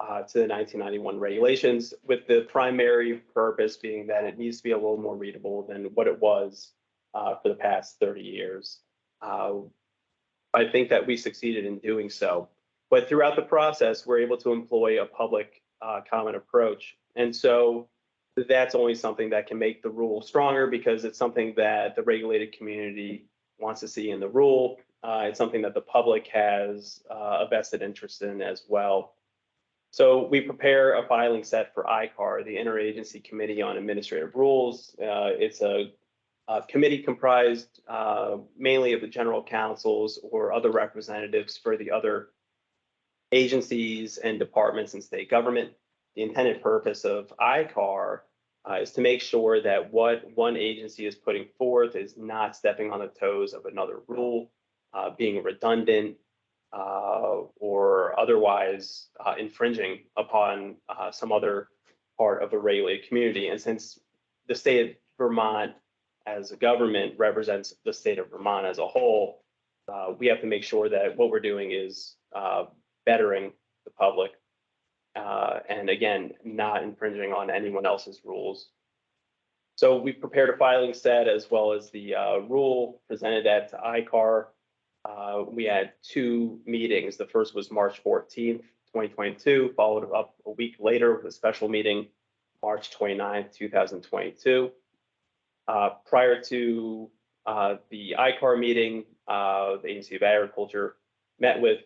to the 1991 regulations, with the primary purpose being that it needs to be a little more readable than what it was for the past 30 years. I think that we succeeded in doing so. But throughout the process, we're able to employ a public comment approach. And so that's only something that can make the rule stronger, because it's something that the regulated community wants to see in the rule. It's something that the public has a vested interest in as well. So we prepare a filing set for ICAR, the Interagency Committee on Administrative Rules. It's a committee comprised mainly of the general counsels or other representatives for the other agencies and departments in state government. The intended purpose of ICAR is to make sure that what one agency is putting forth is not stepping on the toes of another rule, being redundant, or otherwise infringing upon some other part of the regulated community. And since the state of Vermont as a government represents the state of Vermont as a whole, we have to make sure that what we're doing is bettering the public, and again, not infringing on anyone else's rules. So we prepared a filing set as well as the rule, presented that to ICAR. We had 2 meetings. The first was March 14th, 2022, followed up a week later with a special meeting, March 29th, 2022. Prior to the ICAR meeting, the Agency of Agriculture met with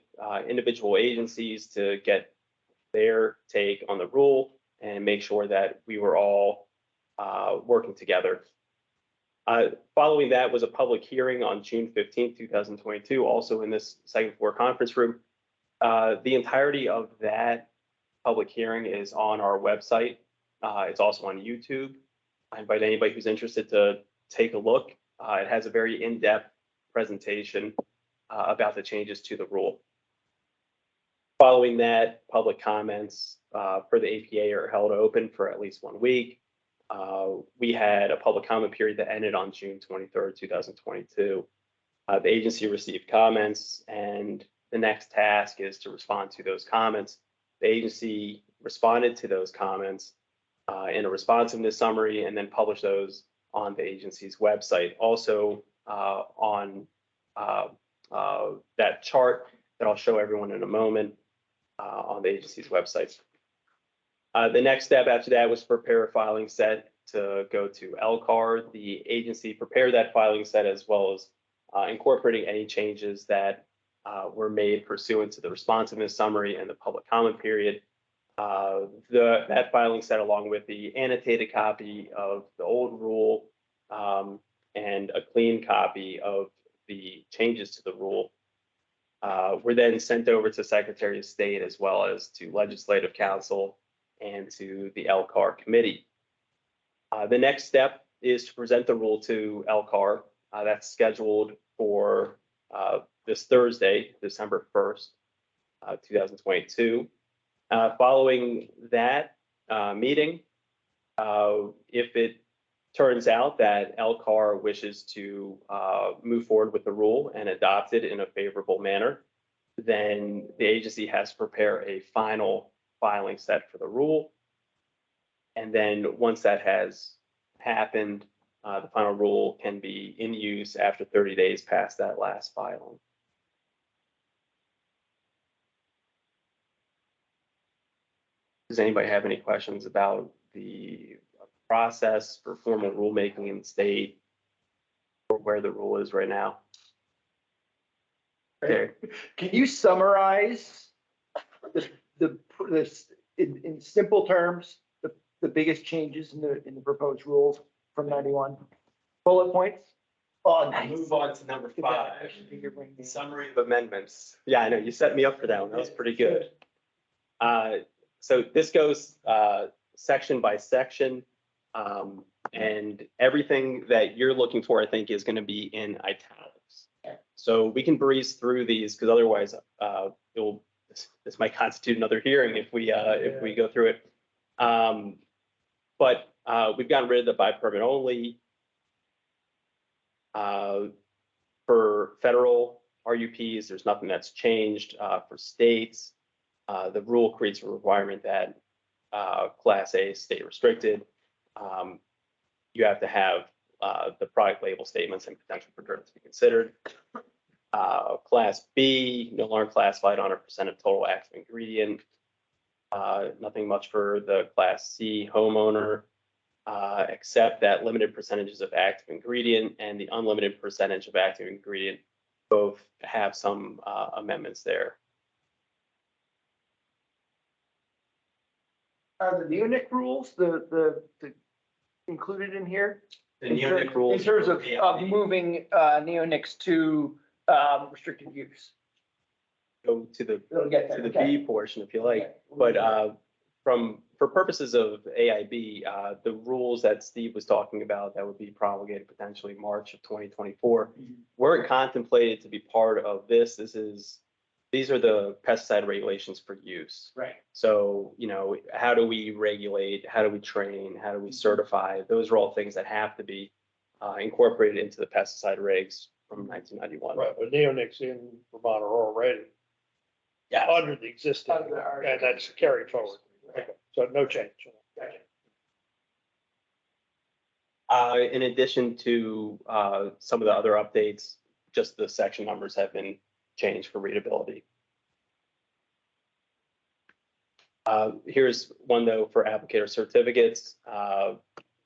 individual agencies to get their take on the rule and make sure that we were all working together. Following that was a public hearing on June 15th, 2022, also in this second floor conference room. The entirety of that public hearing is on our website. It's also on YouTube. I invite anybody who's interested to take a look. It has a very in-depth presentation about the changes to the rule. Following that, public comments for the APA are held open for at least 1 week. We had a public comment period that ended on June 23rd, 2022. The agency received comments, and the next task is to respond to those comments. The agency responded to those comments in a responsiveness summary and then published those on the agency's website. Also on that chart that I'll show everyone in a moment on the agency's website. The next step after that was prepare a filing set to go to LCAR. The agency prepared that filing set as well as incorporating any changes that were made pursuant to the responsiveness summary and the public comment period. That filing set along with the annotated copy of the old rule and a clean copy of the changes to the rule were then sent over to Secretary of State as well as to Legislative Council and to the LCAR committee. The next step is to present the rule to LCAR. That's scheduled for this Thursday, December 1st, 2022. Following that meeting, if it turns out that LCAR wishes to move forward with the rule and adopt it in a favorable manner, then the agency has to prepare a final filing set for the rule. And then once that has happened, the final rule can be in use after 30 days past that last filing. Does anybody have any questions about the process for formal rulemaking in the state or where the rule is right now? Okay. Can you summarize in simple terms, the biggest changes in the proposed rules from 91? Bullet points? Oh, nice. Move on to number Get that 5, action figure bring me. summary of amendments. Yeah, I know, you set me up for that one. That was pretty good. So this goes section by section. And everything that you're looking for, I think, is going to be in italics. So we can breeze through these because otherwise this might constitute another hearing if we go through it. But we've gotten rid of the by permit only. For federal RUPs, there's nothing that's changed. For states, the rule creates a requirement that Class A state restricted. You have to have the product label statements and potential for dirt to be considered. Class B, no longer classified 100% of total active ingredient. Nothing much for the Class C homeowner, except that limited percentages of active ingredient and the unlimited percentage of active ingredient both have some amendments there. Are the neonic rules the included in here? The neonic rules. In terms of Yeah. moving neonics to restricted use. Go to the It'll get there, to the okay. B portion if you like. Okay. But for purposes of AIB, the rules that Steve was talking about that would be promulgated potentially March of 2024 weren't contemplated to be part of this. These are the pesticide regulations for use. Right. So, how do we regulate? How do we train? How do we certify? Those are all things that have to be incorporated into the pesticide regs from 1991. Right, but neonics in Vermont are already Yeah. under the existing, Under the already- and that's carried forward. Okay, so no change. In addition to some of the other updates, just the section numbers have been changed for readability. Here's one though for applicator certificates.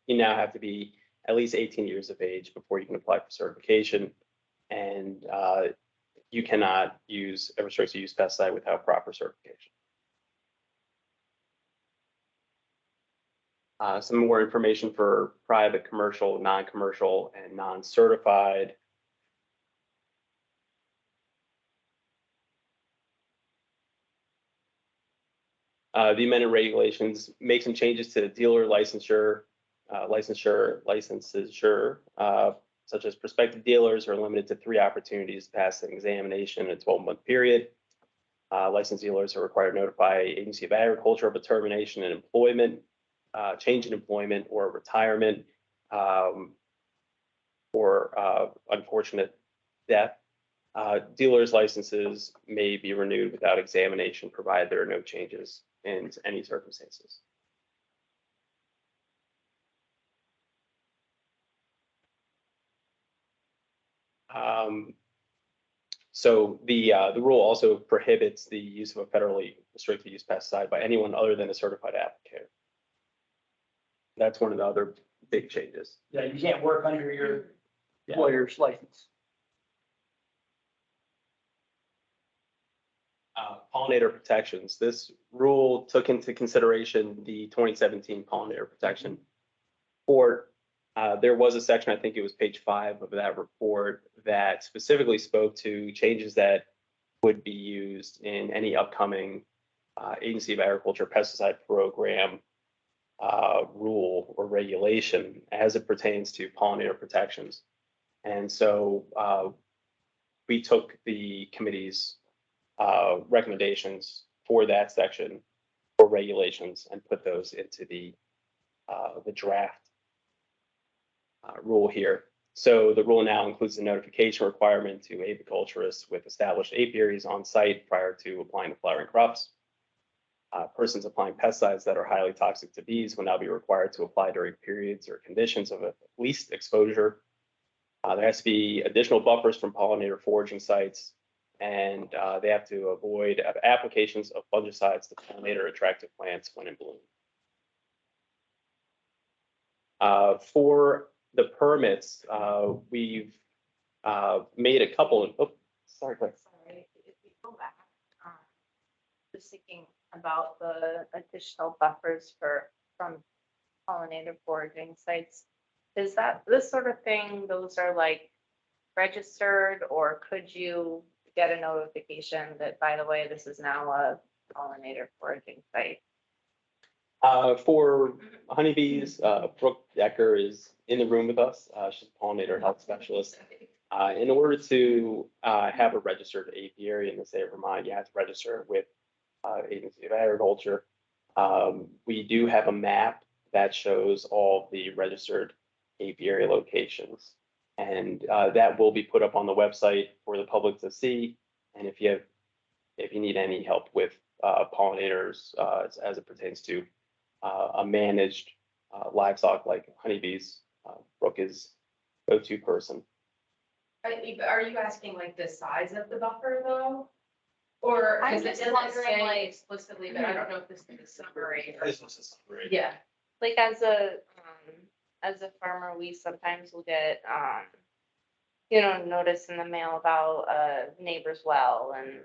You now have to be at least 18 years of age before you can apply for certification. And you cannot use a restricted use pesticide without proper certification. Some more information for private, commercial, non-commercial, and non-certified. The amended regulations make some changes to dealer licensure, such as prospective dealers are limited to 3 opportunities to pass an examination in a 12-month period. Licensed dealers are required to notify Agency of Agriculture of a termination in employment, change in employment or retirement, or unfortunate death. Dealers' licenses may be renewed without examination, provided there are no changes in any circumstances. So the rule also prohibits the use of a federally restricted use pesticide by anyone other than a certified applicator. That's one of the other big changes. Yeah, you can't work under your employer's license. pollinator protections. This rule took into consideration the 2017 pollinator protection report. There was a section, I think it was page 5 of that report, that specifically spoke to changes that would be used in any upcoming Agency of Agriculture pesticide program rule or regulation as it pertains to pollinator protections. And so we took the committee's recommendations for that section for regulations and put those into the draft rule here. So the rule now includes a notification requirement to apiculturists with established apiaries on site prior to applying to flowering crops. Persons applying pesticides that are highly toxic to bees will now be required to apply during periods or conditions of least exposure. There has to be additional buffers from pollinator foraging sites, and they have to avoid applications of fungicides to pollinator attractive plants when in bloom. For the permits, we've made a couple of, oh, sorry, Claire. Sorry, if we go back, just thinking about the additional buffers from pollinator foraging sites. Is that this sort of thing, those are like registered, or could you get a notification that, by the way, this is now a pollinator foraging site? For honeybees, Brooke Decker is in the room with us. She's a pollinator health specialist. In order to have a registered apiary in the state of Vermont, you have to register with Agency of Agriculture. We do have a map that shows all the registered apiary locations, and that will be put up on the website for the public to see. And if you need any help with pollinators as it pertains to a managed livestock like honeybees, Brooke is go-to person. Are you asking like the size of the buffer though? Or, I'm because it just doesn't wondering, say like- explicitly, but I don't know if this is a summary. or- This is great. Yeah, Like as a farmer, we sometimes will get, notice in the mail about a neighbor's well, and,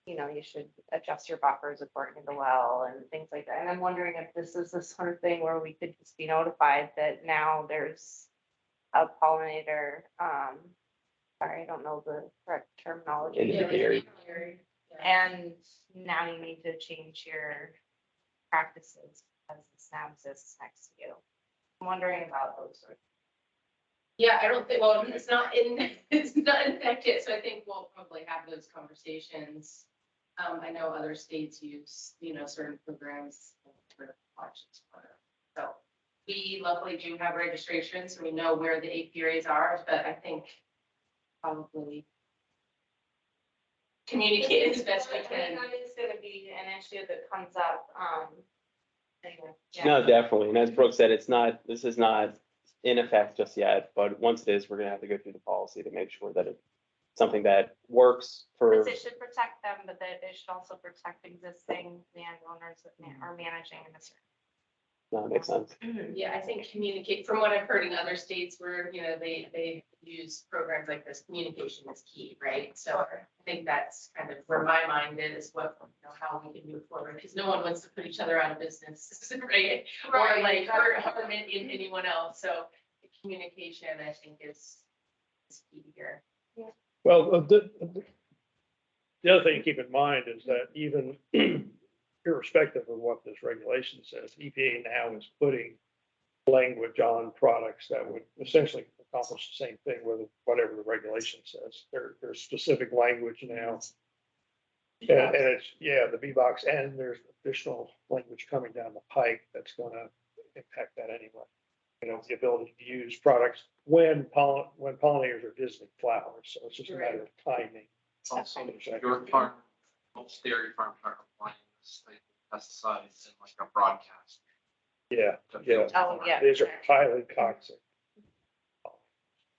you should adjust your buffers according to the well and things like that. And I'm wondering if this is the sort of thing where we could just be notified that now there's a pollinator, sorry, I don't know the correct terminology. Apiary. And now you need to change your practices as the SNAP exists next to you. I'm wondering about those sort of. yeah, I don't think, well, it's not in effect yet, so I think we'll probably have those conversations. I know other states use, certain programs for watches. So we luckily do have registration, so we know where the apiaries are, but I think probably communicate as best we can. That is gonna be an issue that comes up, anyway. Yeah. No, definitely. And as Brooke said, this is not in effect just yet, but once it is, we're gonna have to go through the policy to make sure that it's something that works for. Because it should protect them, but that it should also protect existing landowners that are managing in a certain. No, it makes sense. Yeah, I think communicate, from what I've heard in other states where, they use programs like this, communication is key, right? So I think that's kind of where my mind is, how we can move forward, because no one wants to put each other out of business, right? Or like harm anyone else, so the communication, I think, is key here. Well, the other thing to keep in mind is that even irrespective of what this regulation says, EPA now is putting language on products that would essentially accomplish the same thing with whatever the regulation says. There's specific language now. And it's, the B-Box, and there's additional language coming down the pike that's gonna impact that anyway. The ability to use products when pollinators are visiting flowers, so it's just a matter of timing. Also, your farm, most dairy farms are applying this type of pesticides in like a broadcast. Yeah. Oh, yeah. These are highly toxic.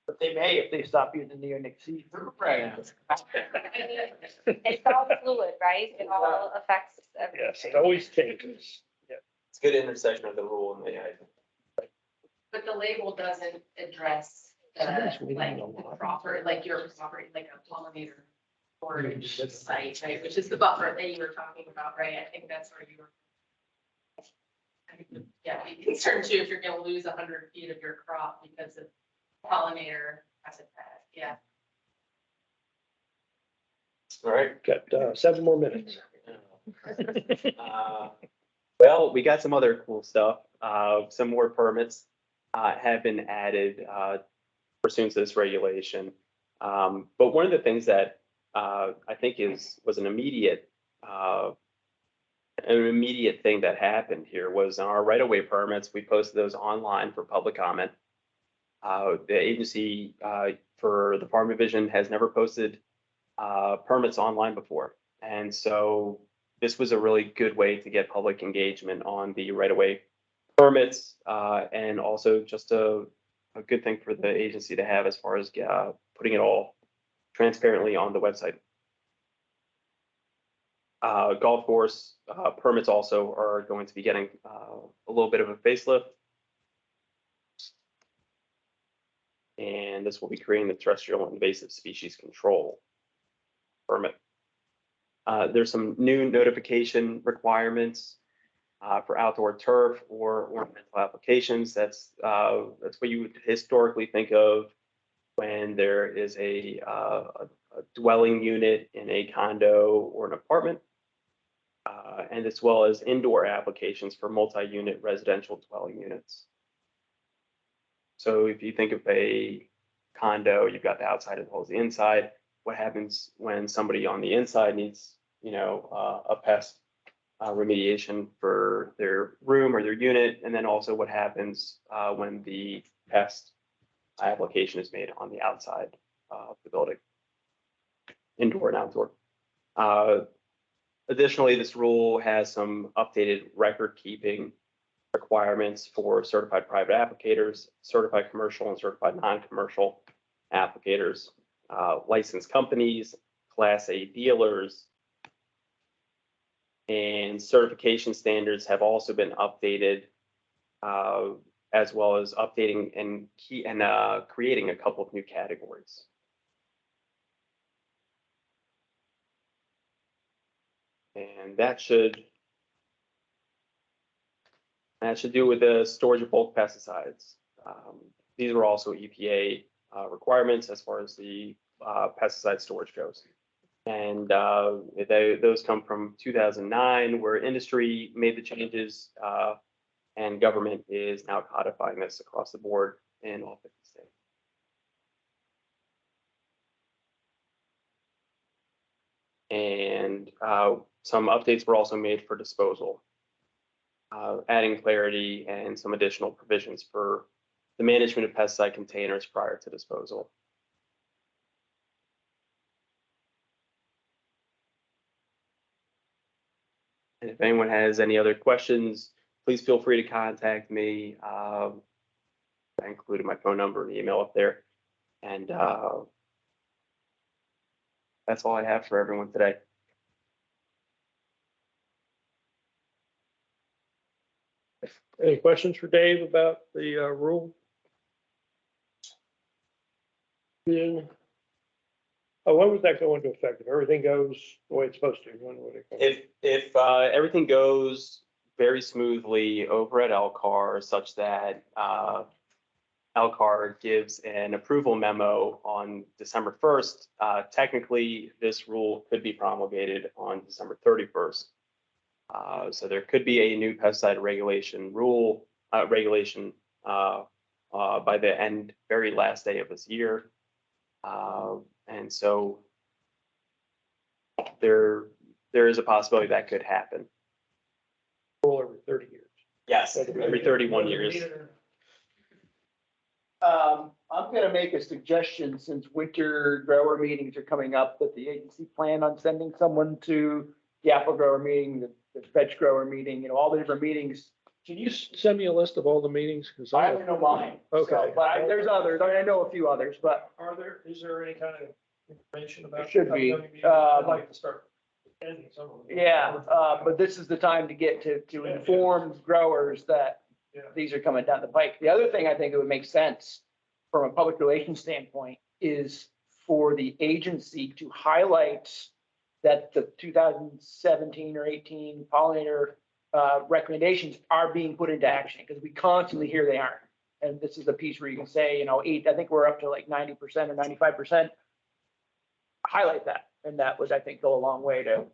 But they may if they stop using neonicotine. Right. It's all fluid, right? It all affects everything. Yes, it always changes. It's a good intersection of the rule and the. But the label doesn't address the, like, proper, like your property, like a pollinator storage site, right, which is the buffer that you were talking about, right? I think that's where you were. I think, yeah, be concerned too if you're gonna lose 100 feet of your crop because of pollinator habitat, yeah. All right. Got 7 more minutes. Well, we got some other cool stuff. Some more permits have been added pursuant to this regulation. But one of the things that I think was an immediate thing that happened here was on our right-of-way permits. We posted those online for public comment. The agency for the Farm Division has never posted permits online before. And so this was a really good way to get public engagement on the right-of-way permits, and also just a good thing for the agency to have as far as putting it all transparently on the website. Golf course permits also are going to be getting a little bit of a facelift. And this will be creating the terrestrial invasive species control permit. There's some new notification requirements for outdoor turf or ornamental applications. That's what you would historically think of when there is a dwelling unit in a condo or an apartment, and as well as indoor applications for multi-unit residential dwelling units. So if you think of a condo, you've got the outside as well as the inside. What happens when somebody on the inside needs, a pest remediation for their room or their unit, and then also what happens when the pest application is made on the outside of the building, indoor and outdoor. Additionally, this rule has some updated record keeping requirements for certified private applicators, certified commercial and certified non-commercial applicators, licensed companies, Class A dealers, and certification standards have also been updated, as well as updating and creating a couple of new categories. And that should do with the storage of bulk pesticides. These were also EPA requirements as far as the pesticide storage goes. And those come from 2009, where industry made the changes, and government is now codifying this across the board in all 50 states. And some updates were also made for disposal, adding clarity and some additional provisions for the management of pesticide containers prior to disposal. And if anyone has any other questions, please feel free to contact me. I included my phone number and email up there. And that's all I have for everyone today. Any questions for Dave about the rule? Yeah. Oh, when would that go into effect? If everything goes the way it's supposed to, when would it go? If everything goes very smoothly over at LCAR, such that LCAR gives an approval memo on December 1st, technically this rule could be promulgated on December 31st. So there could be a new pesticide regulation by the very last day of this year. And so there is a possibility that could happen. Every 30 years. Yes, every 31 years. I'm gonna make a suggestion, since winter grower meetings are coming up, that the agency plan on sending someone to the apple grower meeting, the veg grower meeting, all the different meetings. Can you send me a list of all the meetings? Because I only know mine. Okay. So, but there's others. I know a few others, but is there any kind of information about? There should be. upcoming meetings? I'd like to start attending some of them. yeah, but this is the time to get to inform growers that Yeah. these are coming down the pike. The other thing I think it would make sense from a public relations standpoint is for the agency to highlight that the 2017 or 18 pollinator recommendations are being put into action, because we constantly hear they aren't. And this is a piece where you can say, you know, I think we're up to like 90% or 95%. Highlight that, and that would, I think, go a long way to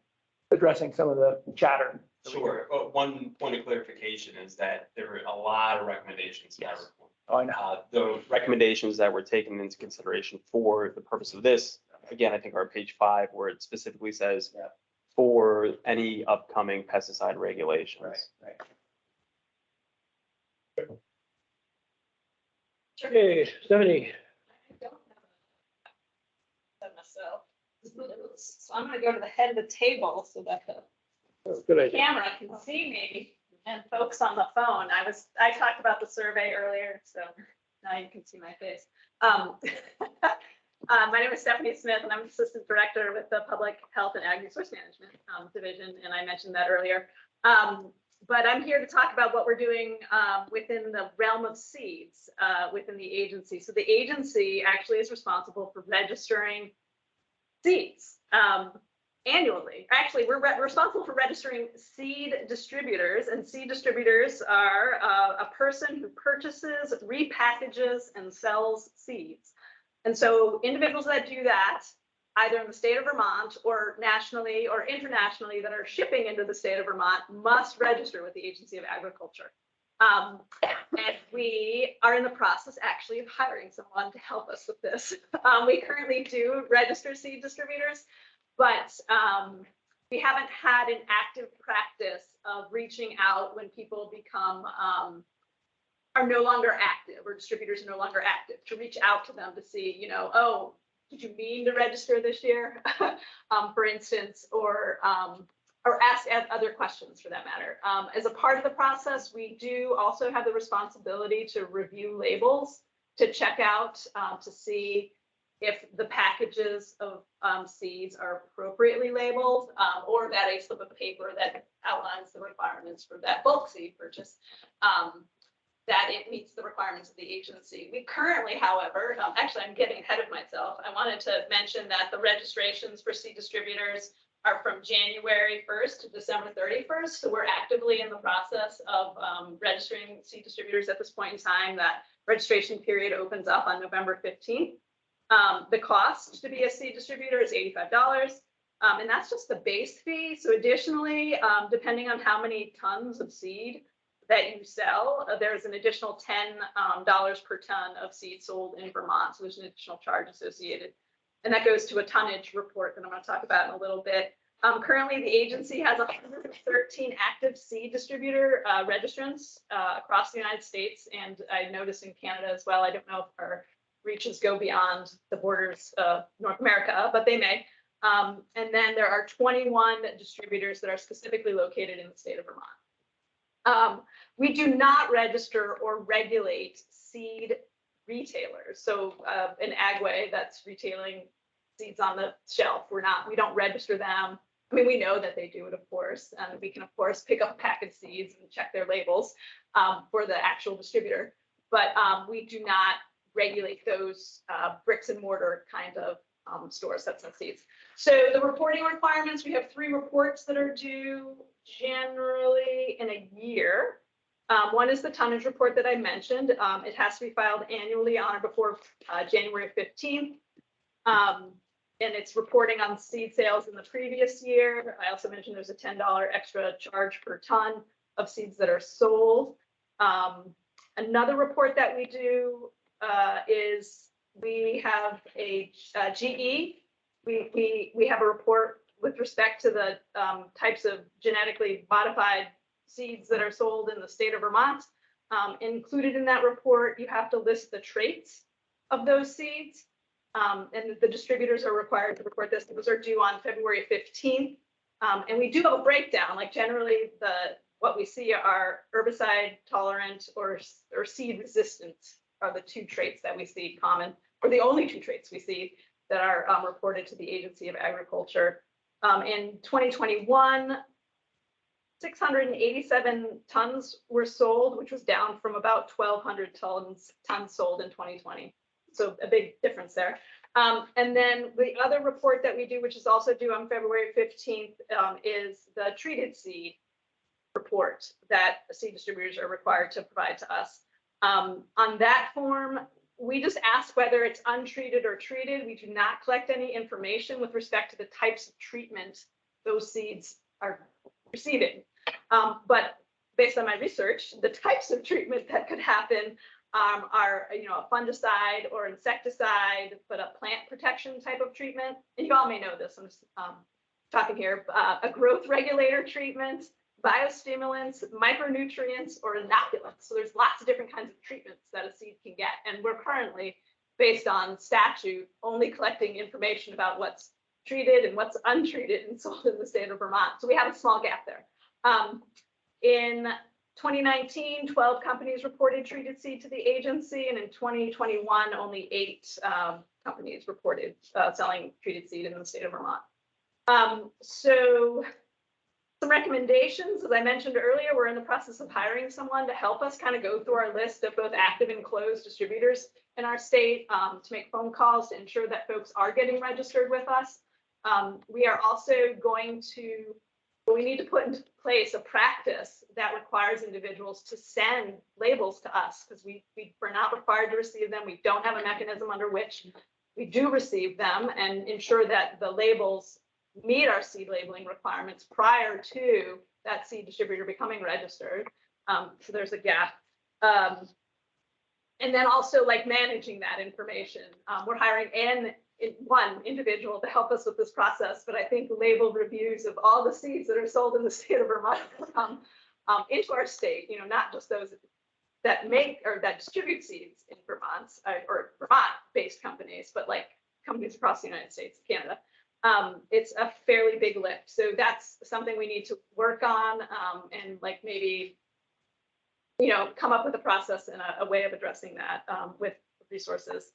addressing some of the chatter. Sure. Well, one point of clarification is that there are a lot of recommendations in that Yes. report. Oh, I know. The recommendations that were taken into consideration for the purpose of this, again, I think are page 5, where it specifically says Yeah. for any upcoming pesticide regulations. Right. Okay, Stephanie, I don't have myself. So I'm gonna go to the head of the table so that the oh, good idea. camera can see me and folks on the phone. I talked about the survey earlier, so now you can see my face. My name is Stephanie Smith, and I'm Assistant Director with the Public Health and Ag Resource Management Division, and I mentioned that earlier. But I'm here to talk about what we're doing within the realm of seeds within the agency. So the agency actually is responsible for registering seeds annually. Actually, we're responsible for registering seed distributors, and seed distributors are a person who purchases, repackages, and sells seeds. And so individuals that do that, either in the state of Vermont or nationally or internationally, that are shipping into the state of Vermont, must register with the Agency of Agriculture. And we are in the process actually of hiring someone to help us with this. We currently do register seed distributors, but we haven't had an active practice of reaching out when people become are no longer active, or distributors are no longer active, to reach out to them to see, you know, oh, did you mean to register this year, for instance, or ask other questions for that matter. As a part of the process, we do also have the responsibility to review labels, to check out, to see if the packages of seeds are appropriately labeled, or that a slip of paper that outlines the requirements for that bulk seed purchase, that it meets the requirements of the agency. We currently, however, actually I'm getting ahead of myself. I wanted to mention that the registrations for seed distributors are from January 1st to December 31st. So we're actively in the process of registering seed distributors at this point in time. That registration period opens up on November 15th. The cost to be a seed distributor is $85. And that's just the base fee. So additionally, depending on how many tons of seed that you sell, there's an additional $10 per ton of seed sold in Vermont. So there's an additional charge associated. And that goes to a tonnage report that I'm going to talk about in a little bit. Currently, the agency has 113 active seed distributor registrants across the United States. And I noticed in Canada as well. I don't know if our reaches go beyond the borders of North America, but they may. And then there are 21 distributors that are specifically located in the state of Vermont. We do not register or regulate seed retailers. So an agway that's retailing seeds on the shelf, we don't register them. I mean, we know that they do it, of course, and we can, of course, pick up packaged seeds and check their labels for the actual distributor. But we do not regulate those bricks and mortar kind of stores that sell seeds. So the reporting requirements, we have 3 reports that are due generally in a year. One is the tonnage report that I mentioned. It has to be filed annually on or before January 15th. And it's reporting on seed sales in the previous year. I also mentioned there's a $10 extra charge per ton of seeds that are sold. Another report that we do is we have a GE. We have a report with respect to the types of genetically modified seeds that are sold in the state of Vermont. Included in that report, you have to list the traits of those seeds. And the distributors are required to report this. Those are due on February 15th. And we do have a breakdown, like generally what we see are herbicide tolerant or seed resistant are the 2 traits that we see common, or the only 2 traits we see that are reported to the Agency of Agriculture. In 2021, 687 tons were sold, which was down from about 1,200 tons sold in 2020. So a big difference there. And then the other report that we do, which is also due on February 15th, is the treated seed report that seed distributors are required to provide to us. On that form, we just ask whether it's untreated or treated. We do not collect any information with respect to the types of treatment those seeds are receiving. But based on my research, the types of treatment that could happen are, a fungicide or insecticide, but a plant protection type of treatment. And you all may know this, I'm just talking here, a growth regulator treatment, biostimulants, micronutrients, or inoculants. So there's lots of different kinds of treatments that a seed can get. And we're currently, based on statute, only collecting information about what's treated and what's untreated and sold in the state of Vermont. So we have a small gap there. In 2019, 12 companies reported treated seed to the agency, and in 2021, only 8 companies reported selling treated seed in the state of Vermont. So some recommendations, as I mentioned earlier, we're in the process of hiring someone to help us kind of go through our list of both active and closed distributors in our state, to make phone calls to ensure that folks are getting registered with us. We are also we need to put into place a practice that requires individuals to send labels to us, because we're not required to receive them. We don't have a mechanism under which we do receive them, and ensure that the labels meet our seed labeling requirements prior to that seed distributor becoming registered. So there's a gap. And then also managing that information. We're hiring one individual to help us with this process, but I think label reviews of all the seeds that are sold in the state of Vermont come into our state, not just those that make or that distribute seeds in Vermont or Vermont-based companies, but companies across the United States, Canada. It's a fairly big lift. So that's something we need to work on, and maybe, come up with a process and a way of addressing that with resources.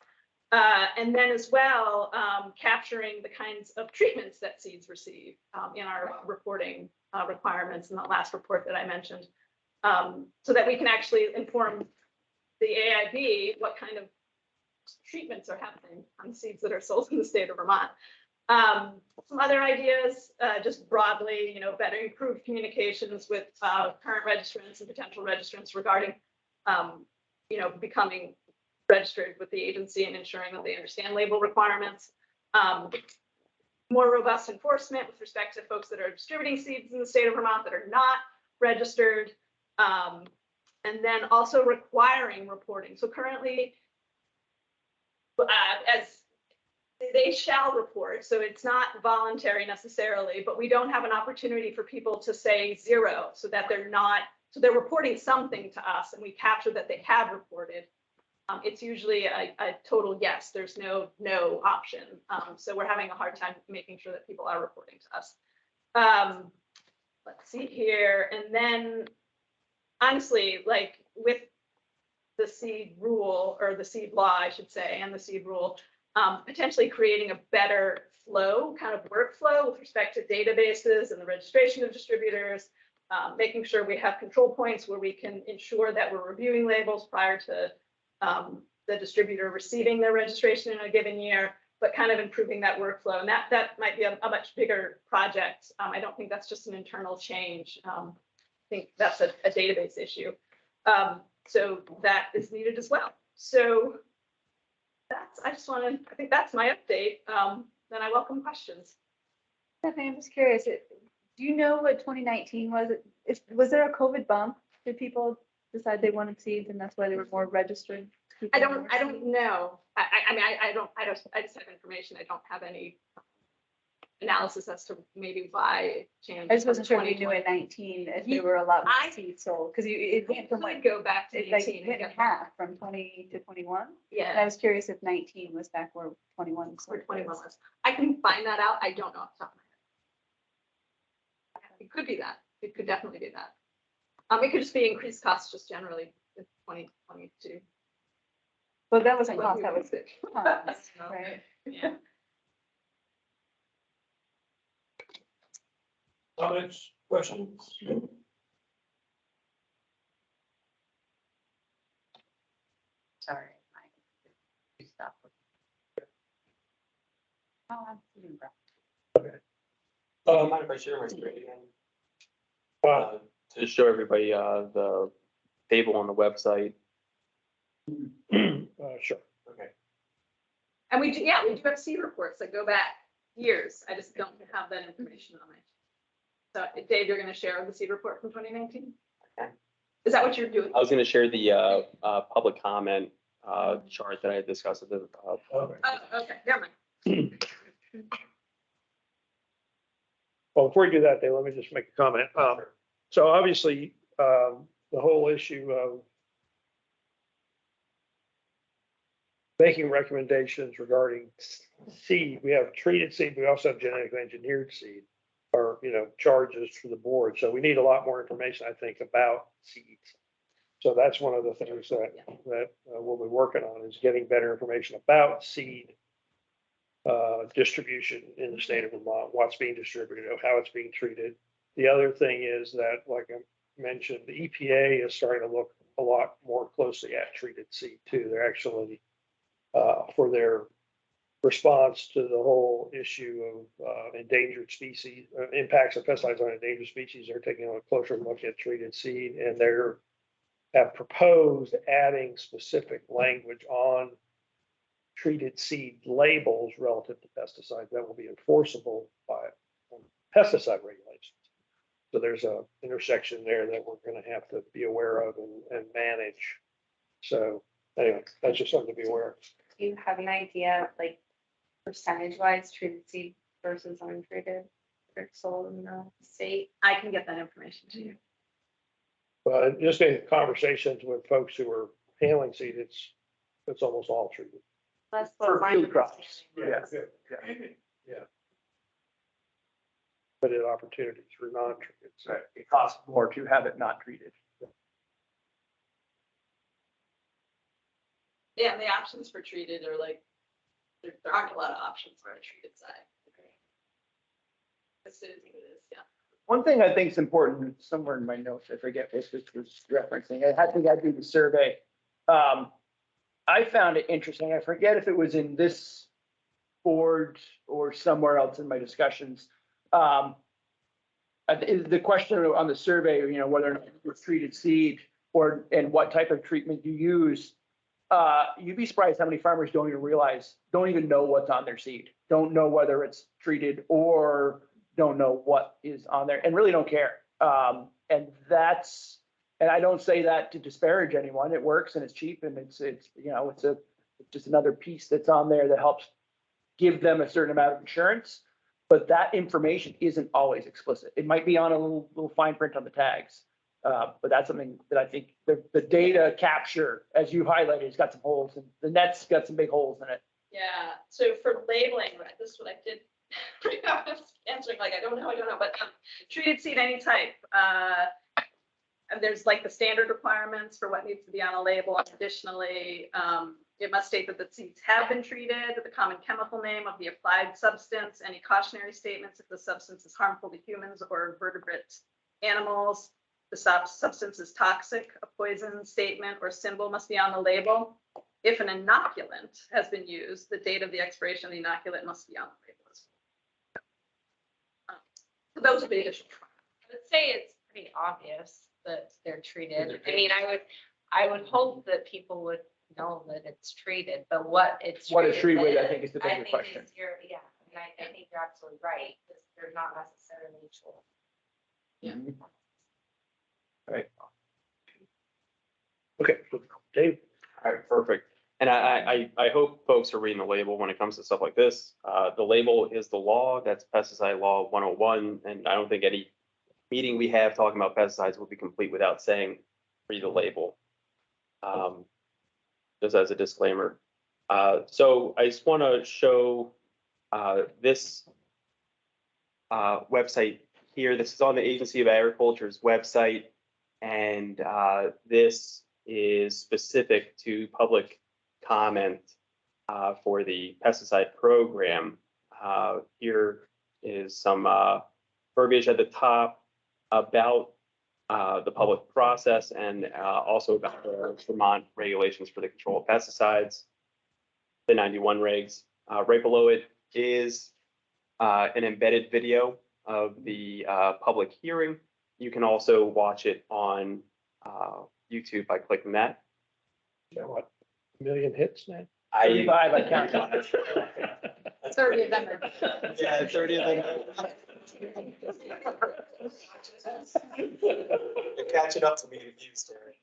And then as well, capturing the kinds of treatments that seeds receive in our reporting requirements in the last report that I mentioned, so that we can actually inform the AIB what kind of treatments are happening on seeds that are sold in the state of Vermont. Some other ideas, just broadly, better improved communications with current registrants and potential registrants regarding, becoming registered with the agency and ensuring that they understand label requirements. More robust enforcement with respect to folks that are distributing seeds in the state of Vermont that are not registered. And then also requiring reporting. So currently, as they shall report, so it's not voluntary necessarily, but we don't have an opportunity for people to say 0, so that they're reporting something to us and we capture that they have reported. It's usually a total yes, there's no option. So we're having a hard time making sure that people are reporting to us. Let's see here. And then honestly, with the seed rule, or the seed law, I should say, and the seed rule, potentially creating a better flow, kind of workflow with respect to databases and the registration of distributors, making sure we have control points where we can ensure that we're reviewing labels prior to the distributor receiving their registration in a given year, but kind of improving that workflow. And that might be a much bigger project. I don't think that's just an internal change. I think that's a database issue. So that is needed as well. So I think that's my update. Then I welcome questions. Stephanie, I'm just curious, do you know what 2019 was? Was there a COVID bump? Did people decide they wanted seeds and that's why they were more registered? I don't know. I just have information. I don't have any analysis as to maybe why it changed. I just wasn't sure if you knew at 19 if there were a lot more seeds sold, because it went from go back to 18. It went in half from 20 to 21. Yeah. And I was curious if 19 was back where 21 was. Where 21 was. I can find that out. I don't know off the top of my head. It could be that. It could definitely be that. It could just be increased costs just generally in 2022. Well, that wasn't cost, that was it. Right. Yeah. Comments, questions? Sorry. Stop. Oh, absolutely. Mind if I share my screen again? Uh, To show everybody, the table on the website. Sure. Okay. And we do, yeah, we do have seed reports that go back years. I just don't have that information on it. So Dave, you're gonna share the seed report from 2019? Okay. Is that what you're doing? I was gonna share the, public comment, chart that I had discussed at the, Oh, okay, never mind. Well, before you do that, Dave, let me just make a comment. So obviously, the whole issue of making recommendations regarding seed, we have treated seed, we also have genetically engineered seed, or, charges for the board. So we need a lot more information, I think, about seeds. So that's one of the things that we'll be working on, is getting better information about seed distribution in the state of Vermont, what's being distributed, how it's being treated. The other thing is that, like I mentioned, the EPA is starting to look a lot more closely at treated seed too. They're actually, for their response to the whole issue of endangered species, impacts of pesticides on endangered species, they're taking a closer look at treated seed, and they're have proposed adding specific language on treated seed labels relative to pesticides that will be enforceable by pesticide regulations. So there's a intersection there that we're going to have to be aware of and manage. So anyway, that's just something to be aware of. Do you have an idea, like percentage wise, treated seed versus untreated or sold in the state? I can get that information to you. But just in conversations with folks who are handling seed, it's almost all treated. That's For what my field crops. understanding Yeah. is. Yeah. But it opportunities for non-treated. So It costs more to have it not treated. Yeah, the options for treated are like, there aren't a lot of options for a treated side. As soon as it is, yeah. One thing I think is important, somewhere in my notes, I forget what this was referencing, I think I do the survey. I found it interesting, I forget if it was in this board or somewhere else in my discussions. The question on the survey, whether or not it's treated seed and what type of treatment you use, you'd be surprised how many farmers don't even know what's on their seed, don't know whether it's treated or don't know what is on there and really don't care. And I don't say that to disparage anyone. It works and it's cheap and it's just another piece that's on there that helps give them a certain amount of insurance. But that information isn't always explicit. It might be on a little fine print on the tags. But that's something that I think the data capture, as you highlighted, has got some holes, and the net's got some big holes in it. Yeah, so for labeling, right, this is what I did. I was answering like, I don't know, but treated seed any type. And there's like the standard requirements for what needs to be on a label. Additionally, it must state that the seeds have been treated, the common chemical name of the applied substance, any cautionary statements if the substance is harmful to humans or vertebrate animals. The substance is toxic, a poison statement or symbol must be on the label. If an inoculant has been used, the date of the expiration of the inoculant must be on the label as well. So those are the additional. I would say it's pretty obvious that they're treated. I mean, I would hope that people would know that it's treated, but what it's. What is treated with, I with, think, is the bigger question. is yeah, and I think you're absolutely right, because they're not necessarily sure. Yeah. Right. Okay, Dave. All right, perfect. And I hope folks are reading the label when it comes to stuff like this. The label is the law, that's pesticide law 101. And I don't think any meeting we have talking about pesticides will be complete without saying, read the label. Just as a disclaimer. So I just want to show this website here. This is on the Agency of Agriculture's website. And this is specific to public comment for the pesticide program. Here is some verbiage at the top about the public process and also about the Vermont regulations for the control of pesticides, the 91 regs. Right below it is an embedded video of the public hearing. You can also watch it on YouTube by clicking that. You know what, a million hits now? 35, I counted. 30 of them are. Yeah, 30 of them. You're catching up to me in views, Terry.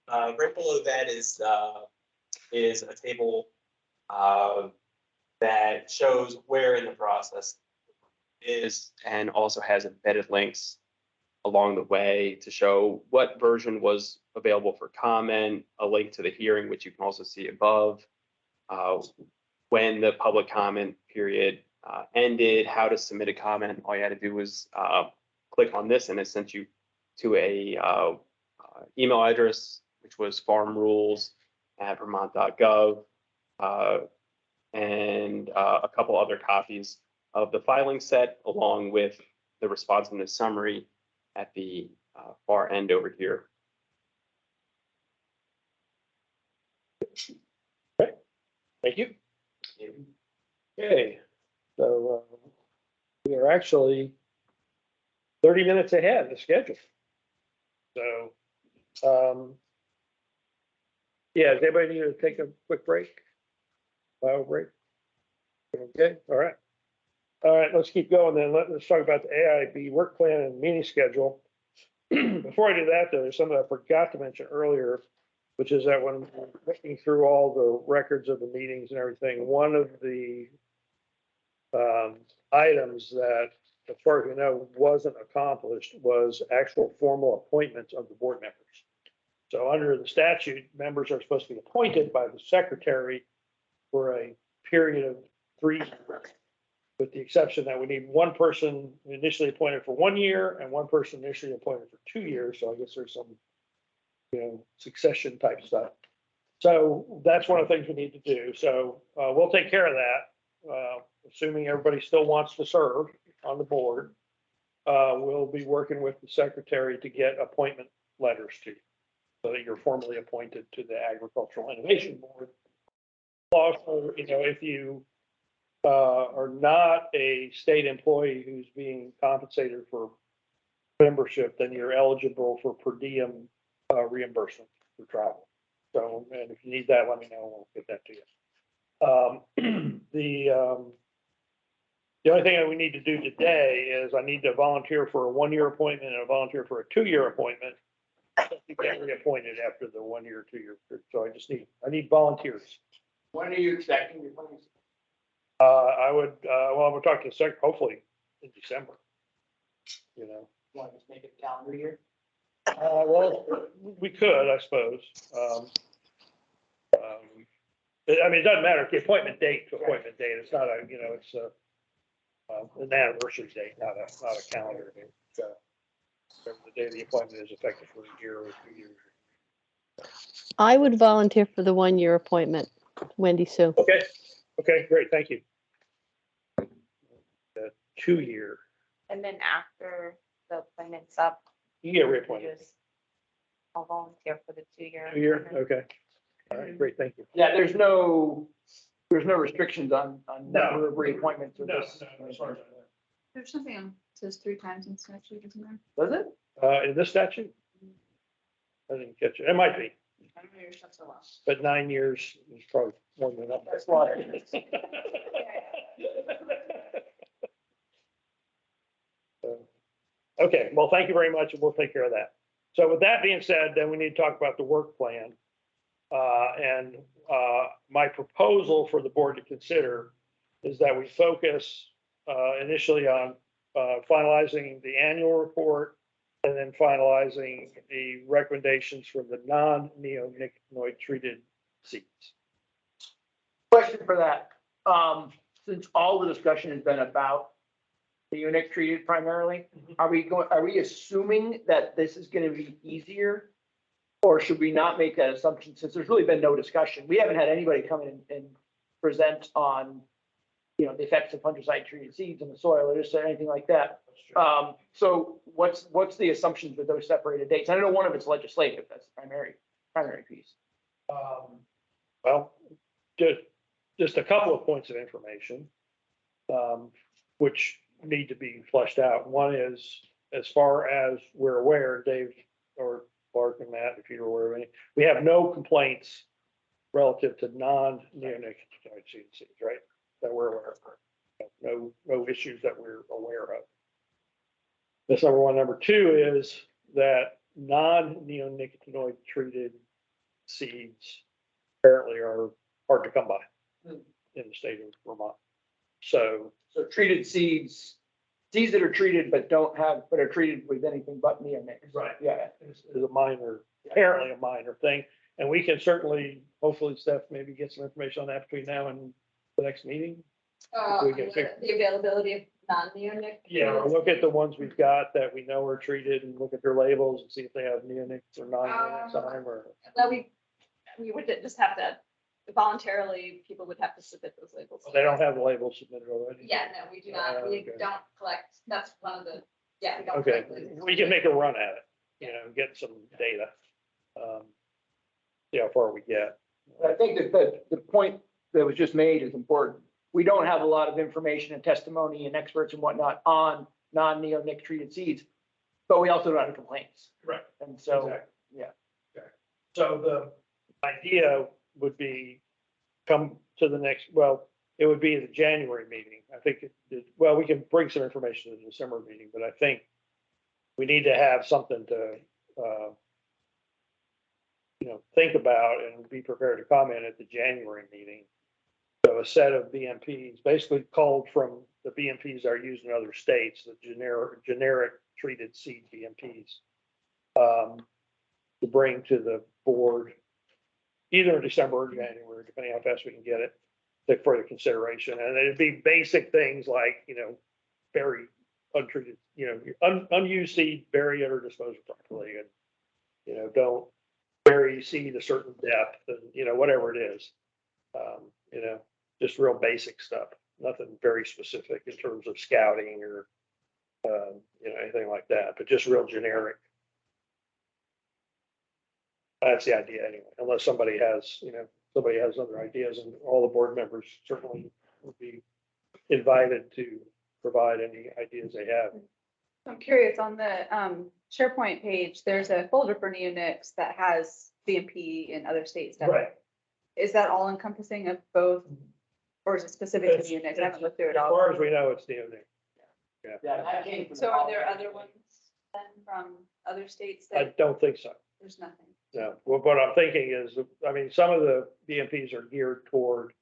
Right below that is a table that shows where in the process is, and also has embedded links along the way to show what version was available for comment, a link to the hearing, which you can also see above, when the public comment period ended, how to submit a comment. All you had to do was click on this, and it sent you to a email address, which was farmrules@vermont.gov, and a couple other copies of the filing set, along with the responsiveness summary at the far end over here. Thank you. Okay, so we are actually 30 minutes ahead of the schedule. So, yeah, does anybody need to take a quick break? Bio break? Okay, all right. All right, let's keep going then. Let's talk about the AIB work plan and meeting schedule. Before I do that, though, there's something I forgot to mention earlier, which is that when we're looking through all the records of the meetings and everything, one of the items that, as far as we know, wasn't accomplished was actual formal appointments of the board members. So under the statute, members are supposed to be appointed by the secretary for a period of 3 years, with the exception that we need one person initially appointed for 1 year and one person initially appointed for 2 years. So I guess there's some, succession type stuff. So that's one of the things we need to do. So we'll take care of that, assuming everybody still wants to serve on the board. We'll be working with the secretary to get appointment letters to you, so that you're formally appointed to the Agricultural Innovation Board. Also, if you are not a state employee who's being compensated for membership, then you're eligible for per diem reimbursement for travel. So, and if you need that, let me know, we'll get that to you. The only thing that we need to do today is I need to volunteer for a 1-year appointment and a volunteer for a 2-year appointment. You get reappointed after the 1 year, 2 year period. So I need volunteers. When are you expecting your appointments? Well, we'll talk to the secretary, hopefully in December. Want to just make it a calendar year? Well, we could, I suppose. It doesn't matter. It's the appointment date to appointment date. It's not it's an anniversary date, not a calendar date. So the day of the appointment is effective for a year or 2 years. I would volunteer for the 1-year appointment, Wendy Sue. Okay, great, thank you. The 2-year. And then after the appointment's up. You get reappointed. I'll volunteer for the 2-year. 2-year, okay. All right, great, thank you. Yeah, there's no restrictions on No. number of reappointments or No, this. as far as There's something on, says 3 times in statute, isn't there? Does it? I know. In this statute? I didn't catch it. It might be, I don't know your stuff so well. but 9 years is probably more than enough. That's a lot. Okay, well, thank you very much, and we'll take care of that. So with that being said, then we need to talk about the work plan. And my proposal for the board to consider is that we focus initially on finalizing the annual report and then finalizing the recommendations for the non-neonicotinoid treated seeds. Question for that. Since all the discussion has been about the unit treated primarily, are we assuming that this is gonna be easier? Or should we not make that assumption, since there's really been no discussion? We haven't had anybody come in and present on, the effects of fungicide treated seeds in the soil or just anything like that. So what's the assumptions with those separated dates? I know one of it's legislative, that's the primary piece. Well, just a couple of points of information. which need to be fleshed out. One is, as far as we're aware, Dave or Clark and Matt, if you're aware of any, we have no complaints relative to non-neonicotinoid seeds, right? That we're aware of. No issues that we're aware of. That's number one. Number two is that non-neonicotinoid treated seeds apparently are hard to come by in the state of Vermont. So treated seeds that are treated but are treated with anything but neonics. Right. Yeah. is a minor, apparently a minor thing. And we can certainly, hopefully, Steph, maybe get some information on that between now and the next meeting. We can fix- The availability of non-neonic. Yeah, or look at the ones we've got that we know are treated and look at their labels and see if they have neonics or non-neonics on them or. No, we would just have to, voluntarily, people would have to submit those labels. They don't have the labels submitted already. Yeah, no, we do not, we Okay. don't collect, that's one of the, yeah, we don't. Okay, collect labels. we can make a run at it, get some data. See how far we get. I think that the point that was just made is important. We don't have a lot of information and testimony and experts and whatnot on non-neonic treated seeds, but we also don't have complaints. Right. And so, Exactly. yeah. Okay. So the idea would be come to the next, well, it would be the January meeting. I think, well, we can bring some information to the December meeting, but I think we need to have something to, think about and be prepared to comment at the January meeting. So a set of BMPs, basically called from the BMPs that are used in other states, the generic treated seed BMPs, to bring to the board either in December or January, depending how fast we can get it, to further consideration. And it'd be basic things like, bury untreated, unused seed, bury it or dispose of properly. And, don't bury seed a certain depth and, whatever it is. Just real basic stuff, nothing very specific in terms of scouting or, anything like that, but just real generic. That's the idea anyway, unless somebody has other ideas, and all the board members certainly would be invited to provide any ideas they have. I'm curious, on the SharePoint page, there's a folder for neonics that has BMP in other states. Is that all encompassing of both, or is it specific to neonics? I haven't looked through it As all. far as we know, it's neonic. Yeah, that came from So are there other ones then from other states I that don't think so. there's nothing? No, well, what I'm thinking is, some of the BMPs are geared toward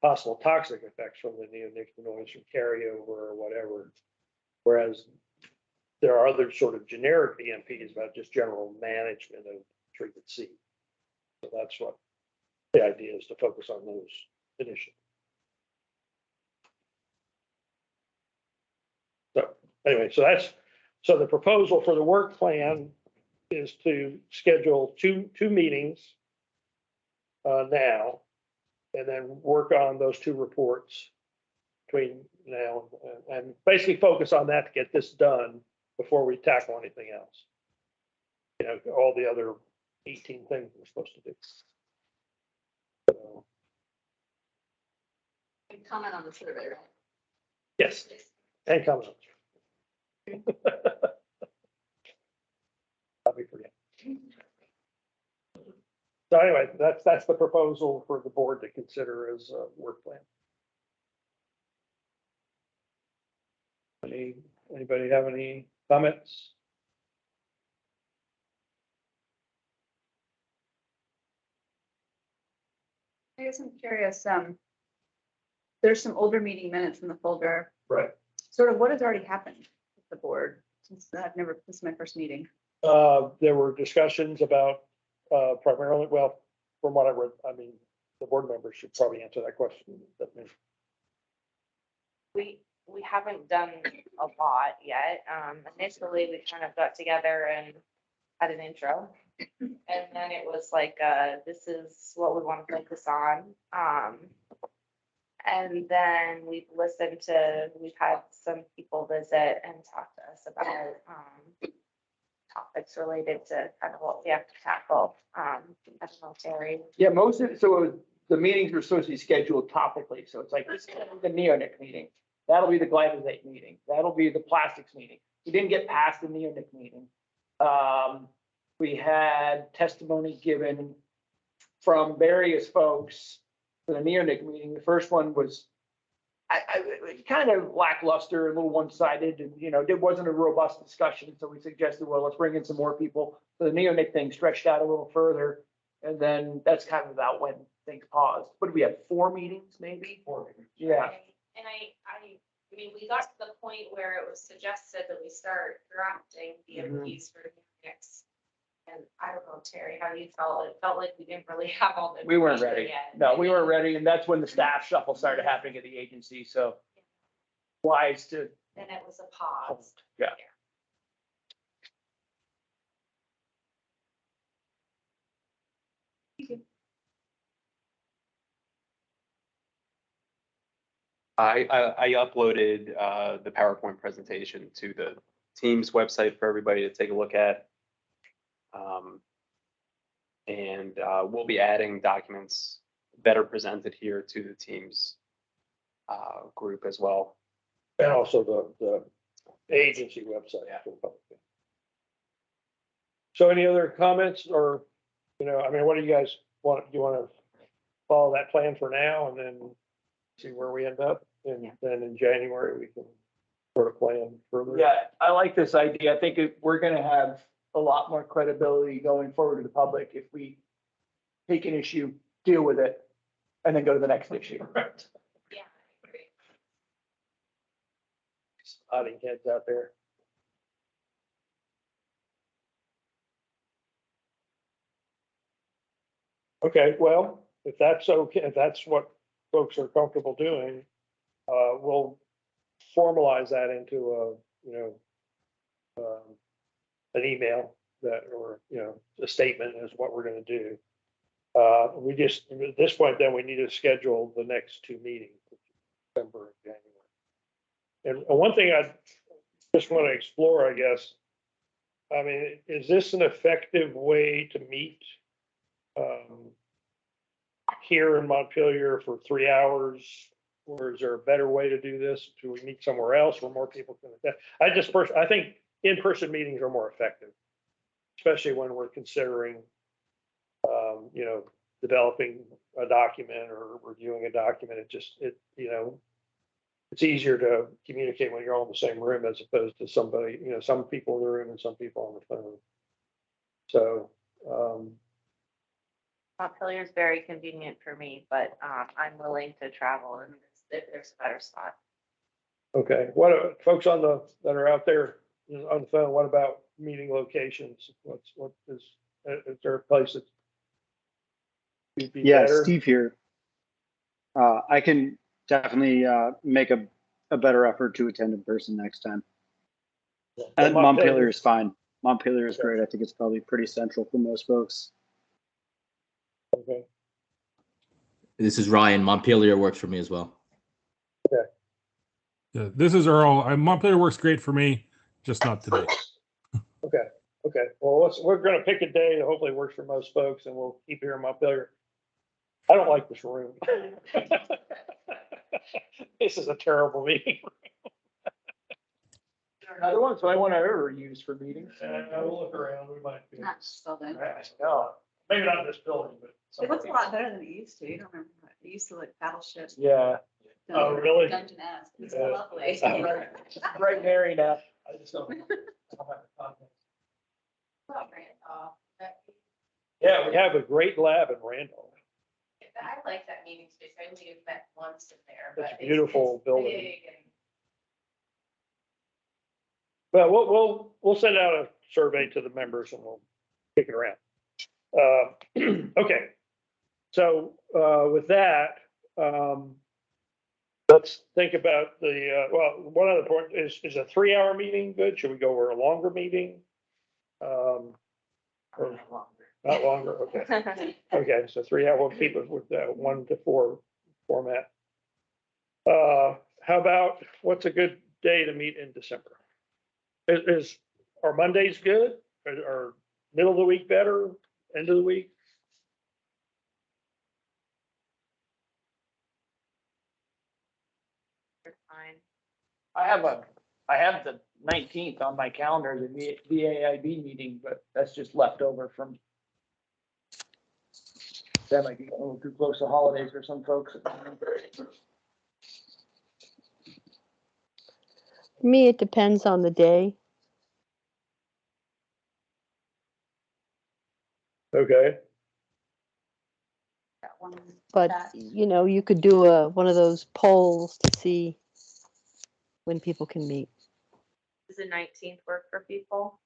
possible toxic effects from the neonicotinoids from carryover or whatever. Whereas there are other sort of generic BMPs about just general management of treated seed. So that's what the idea is, to focus on those initially. So anyway, so the proposal for the work plan is to schedule two meetings now, and then work on those two reports between now and basically focus on that to get this done before we tackle anything else. All the other 18 things we're supposed to do. So, Comment on the survey, right? yes, and comments. Let me forget. So anyway, that's the proposal for the board to consider as a work plan. Anybody have any comments? I guess I'm curious, there's some older meeting minutes in the folder. Right. Sort of what has already happened with the board since this is my first meeting. There were discussions about primarily, well, from what I read, the board members should probably answer that question. We haven't done a lot yet. Initially, we kind of got together and had an intro. And then it was like, this is what we want to focus on. And then we've had some people visit and talk to us about topics related to kind of what we have to tackle. I don't know, Terry. Yeah, most of it, so the meetings were supposed to be scheduled topically, so it's like, this is the neonic meeting. That'll be the glyphosate meeting. That'll be the plastics meeting. We didn't get past the neonic meeting. We had testimony given from various folks for the neonic meeting. The first one was kind of lackluster, a little one-sided, and, you know, it wasn't a robust discussion. So we suggested, well, let's bring in some more people. So the neonic thing stretched out a little further. And then that's kind of about when things paused. What did we have, 4 meetings, maybe? 4 meetings. Yeah. Right. And I mean, we got to the point where it was suggested that we start drafting DMPs for the next. And I don't know, Terry, how you felt. It felt like we didn't really have all the. We weren't information ready. yet. No, we weren't ready. And that's when the staff shuffle started happening at the agency. So wise to. And it was a pause. Yeah. I uploaded the PowerPoint presentation to the Teams website for everybody to take a look at. And we'll be adding documents that are presented here to the Teams group as well. And also the agency website. So any other comments or, you know, I mean, what do you guys want? Do you want to follow that plan for now and then see where we end up? And then in January, we can sort of plan further. Yeah, I like this idea. I think we're going to have a lot more credibility going forward to the public if we take an issue, deal with it, and then go to the next issue. Right. Yeah, I agree. Nodding heads out there. Okay, well, if that's okay, if that's what folks are comfortable doing, we'll formalize that into a, you know, an email that, or, you know, a statement is what we're going to do. We just, at this point, then we need to schedule the next 2 meetings, December and January. And one thing I just want to explore, I guess, I mean, is this an effective way to meet here in Montpelier for 3 hours? Or is there a better way to do this? Do we meet somewhere else where more people can attend? I think in-person meetings are more effective, especially when we're considering, you know, developing a document or reviewing a document. You know, it's easier to communicate when you're all in the same room as opposed to somebody, you know, some people in the room and some people on the phone. So, Montpelier is very convenient for me, but I'm willing to travel and if there's a better spot. okay, what are folks on that are out there on the phone? What about meeting locations? What is there a place that would be Yeah, better? Steve here. I can definitely make a better effort to attend in person next time. And Montpelier is fine. Montpelier is great. I think it's probably pretty central for most folks. Okay. This is Ryan. Montpelier works for me as well. Okay. Yeah, this is Earl. Montpelier works great for me, just not today. Okay. Okay. Well, we're going to pick a day that hopefully works for most folks, and we'll keep here in Montpelier. I don't like this room. This is a terrible meeting. Another one, so I want to ever use for meetings. We'll look around. We might be. Not just building. No, maybe not this building, but. It looks a lot better than it used to. You don't remember that. It used to look battleship. Yeah. Oh, really? Dungeon-esque. It's Yeah. lovely. Right, Mary now. I just don't. Well, Randolph, Yeah, we have a great lab in Randolph. I like that meeting space. I only have met once in there, but It's a beautiful it's building. big and Well, we'll send out a survey to the members and we'll kick it around. Okay. So with that, let's think about one other point is a 3-hour meeting good? Should we go over a longer meeting? Or not longer, okay. Okay, so 3 hour, we'll keep it with that 1 to 4 format. How about, what's a good day to meet in December? Are Mondays good? Or middle of the week better? End of the week? mine. I have the 19th on my calendar, the VAIB meeting, but that's just left over from. That might be a little too close to holidays for some folks. For me, it depends on the day. Okay, That one, But, that- you could do one of those polls to see when people can meet. Does the 19th work for people?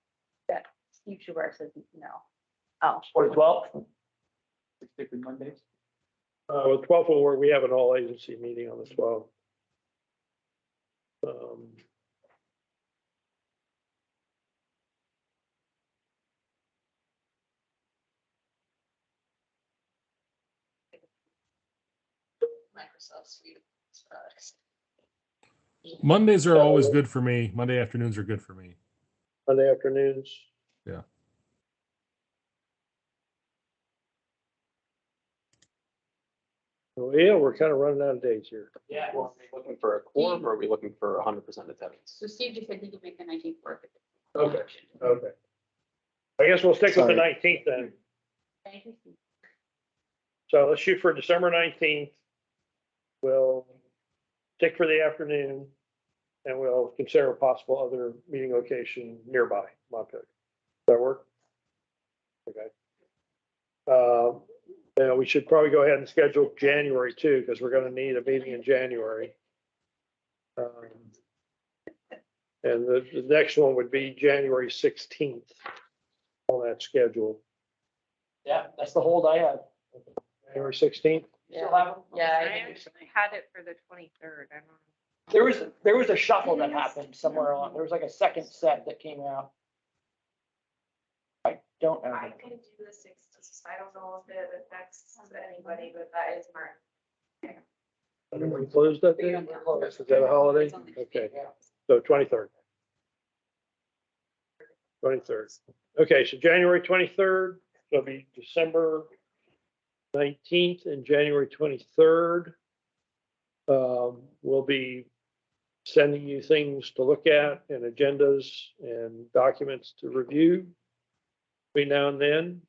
that Steve Schubert says no. Oh, Or 12th. We stick with Mondays. well, 12th will work. We have an all agency meeting on the 12th. Microsoft Suite of products. Mondays are always good for me. Monday afternoons are good for me. Monday afternoons. Yeah. Oh, yeah, we're kind of running out of days here. Yeah. Well, are we looking for a quorum or are we looking for 100% attendance? So Steve just said he could make the 19th work. Okay, okay. I guess we'll stick with the Sorry. 19th then. Thank you, Steve. So let's shoot for December 19th. We'll stick for the afternoon and we'll consider a possible other meeting location nearby Montpelier. Does that work? Okay. Now we should probably go ahead and schedule January too, because we're gonna need a meeting in January. And the next one would be January 16th on that schedule. Yeah, that's the hold I have. January 16th? Still have them? Yeah. I actually had it for the 23rd. I don't know. There was a shuffle that happened somewhere along, there was like a second set that came out. I don't know. I can do the 16th. I don't know if it affects anybody, but that is marked. Are we closed that day? Is that a holiday? Okay, so 23rd. 23rd. Okay, so January 23rd, so it'll be December 19th and January 23rd. We'll be sending you things to look at and agendas and documents to review between now and then.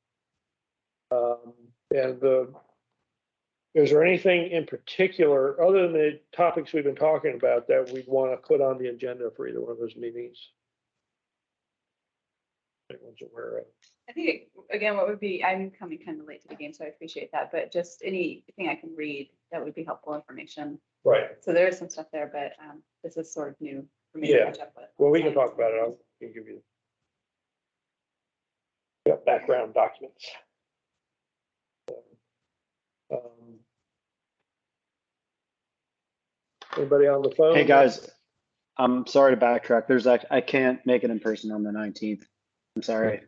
Is there anything in particular, other than the topics we've been talking about, that we'd want to put on the agenda for either one of those meetings? Anyone's aware of? I think, again, what would be, I'm coming kind of late to the game, so I appreciate that, but just anything I can read, that would be helpful information. Right. So there is some stuff there, but this is sort of new for me to Yeah. catch up with. Well, we can talk about it. I can give you background documents. Anybody on the phone? Hey, guys, I'm sorry to backtrack. I can't make it in person on the 19th. I'm sorry.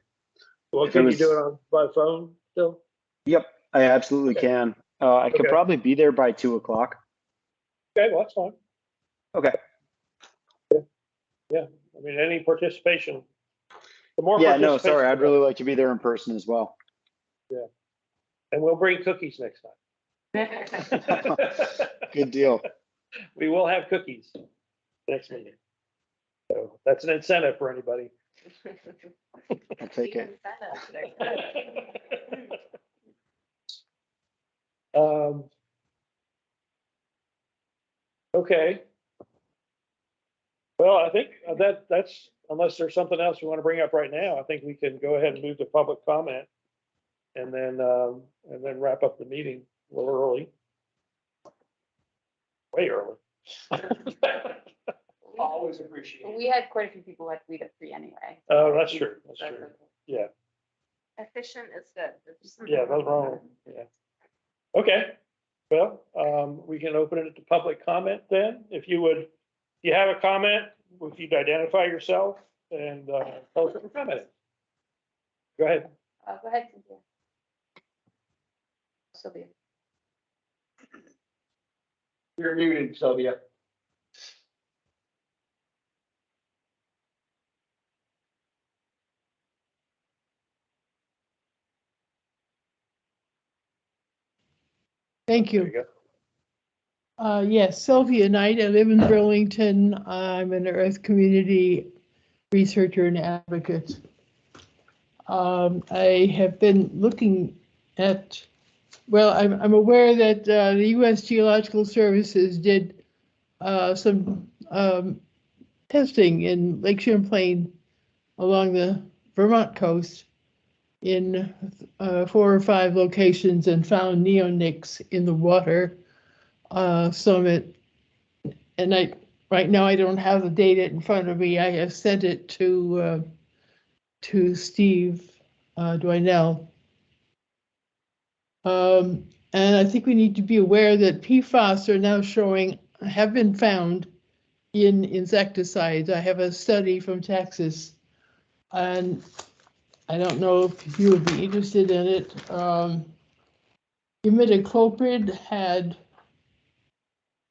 Well, if it can you was- do it on by phone still? Yep, I absolutely Okay. can. I could Okay. probably be there by 2:00. Okay, well, that's fine. Okay. Yeah, I mean, any participation. The more Yeah, no, sorry. participation, I'd really like to be there in person as well. and we'll bring cookies next time. Good deal. We will have cookies next meeting. So that's an incentive for anybody. I'll take it. Okay. Well, I think that's, unless there's something else we want to bring up right now, I think we can go ahead and move to public comment. And then wrap up the meeting a little early. Way early. Always appreciate it. We had quite a few people who had to leave at 3 anyway. Oh, that's true, that's true. Yeah, Efficient is good. yeah, that's wrong, yeah. Okay, well, we can open it to public comment then. If you have a comment, if you'd identify yourself and tell us what your comment is. Go ahead. Go ahead, Cynthia. Sylvia. You're muted, Sylvia. Thank There you. you Yes, Sylvia Knight. I live in Burlington. I'm an Earth Community researcher and advocate. I have been looking at, well, I'm aware that the U.S. Geological Services did some testing in Lake Champlain along the Vermont coast in 4 or 5 locations and found neonics in the water. And right now I don't have the data in front of me. I have sent it to Steve Dwinell. And I think we need to be aware that PFAS are now have been found in insecticides. I have a study from Texas, and I don't know if you would be interested in it. Imidacloprid had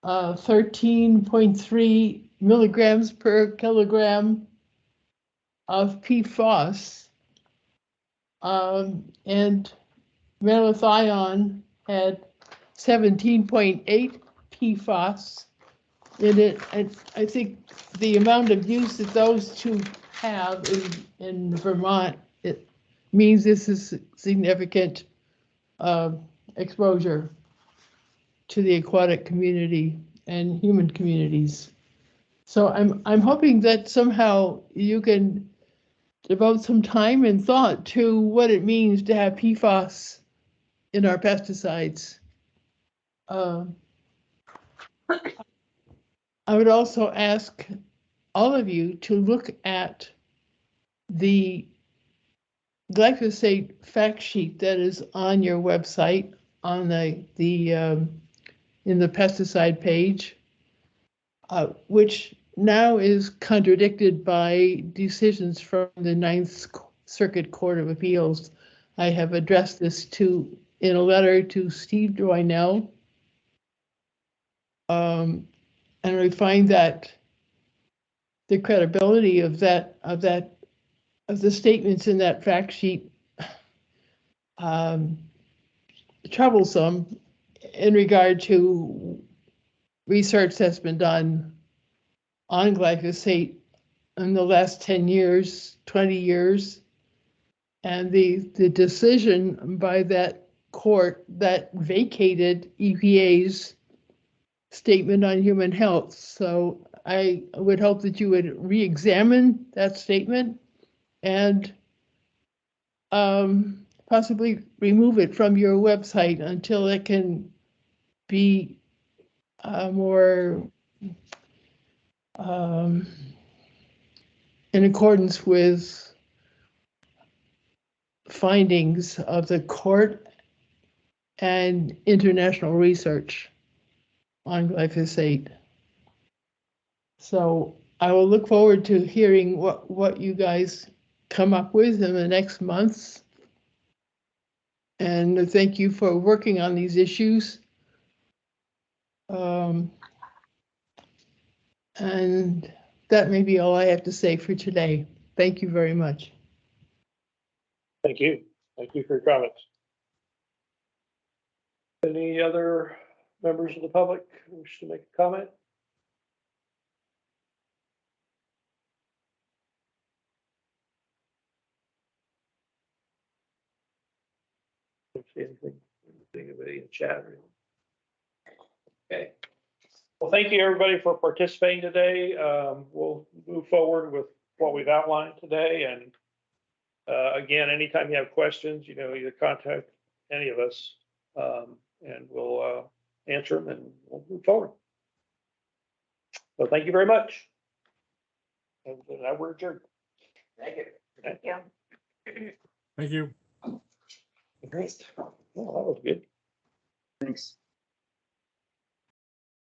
13.3 milligrams per kilogram of PFAS, and malathion had 17.8 PFAS in it. And I think the amount of use that those two have in Vermont, it means this is significant exposure to the aquatic community and human communities. So I'm hoping that somehow you can devote some time and thought to what it means to have PFAS in our pesticides. I would also ask all of you to look at the glyphosate fact sheet that is on your website on in the pesticide page, which now is contradicted by decisions from the Ninth Circuit Court of Appeals. I have addressed this in a letter to Steve Dwinell. And we find that the credibility of the statements in that fact sheet troublesome in regard to research that's been done on glyphosate in the last 10 years, 20 years, and the decision by that court that vacated EPA's statement on human health. So I would hope that you would re-examine that statement and possibly remove it from your website until it can be more in accordance with findings of the court and international research on glyphosate. So I will look forward to hearing what you guys come up with in the next months. And thank you for working on these issues. And that may be all I have to say for today. Thank you very much. Thank you. Thank you for your comments. Any other members of the public who wish to make a comment? Don't see anything of any in chat or anything. Okay. Well, thank you, everybody, for participating today. We'll move forward with what we've outlined today. And again, anytime you have questions, either contact any of us and we'll answer them and we'll move forward. So thank you very much. And now we're adjourned. Thank you. Thank you. Thank you. Great. Well, that was good. Thanks.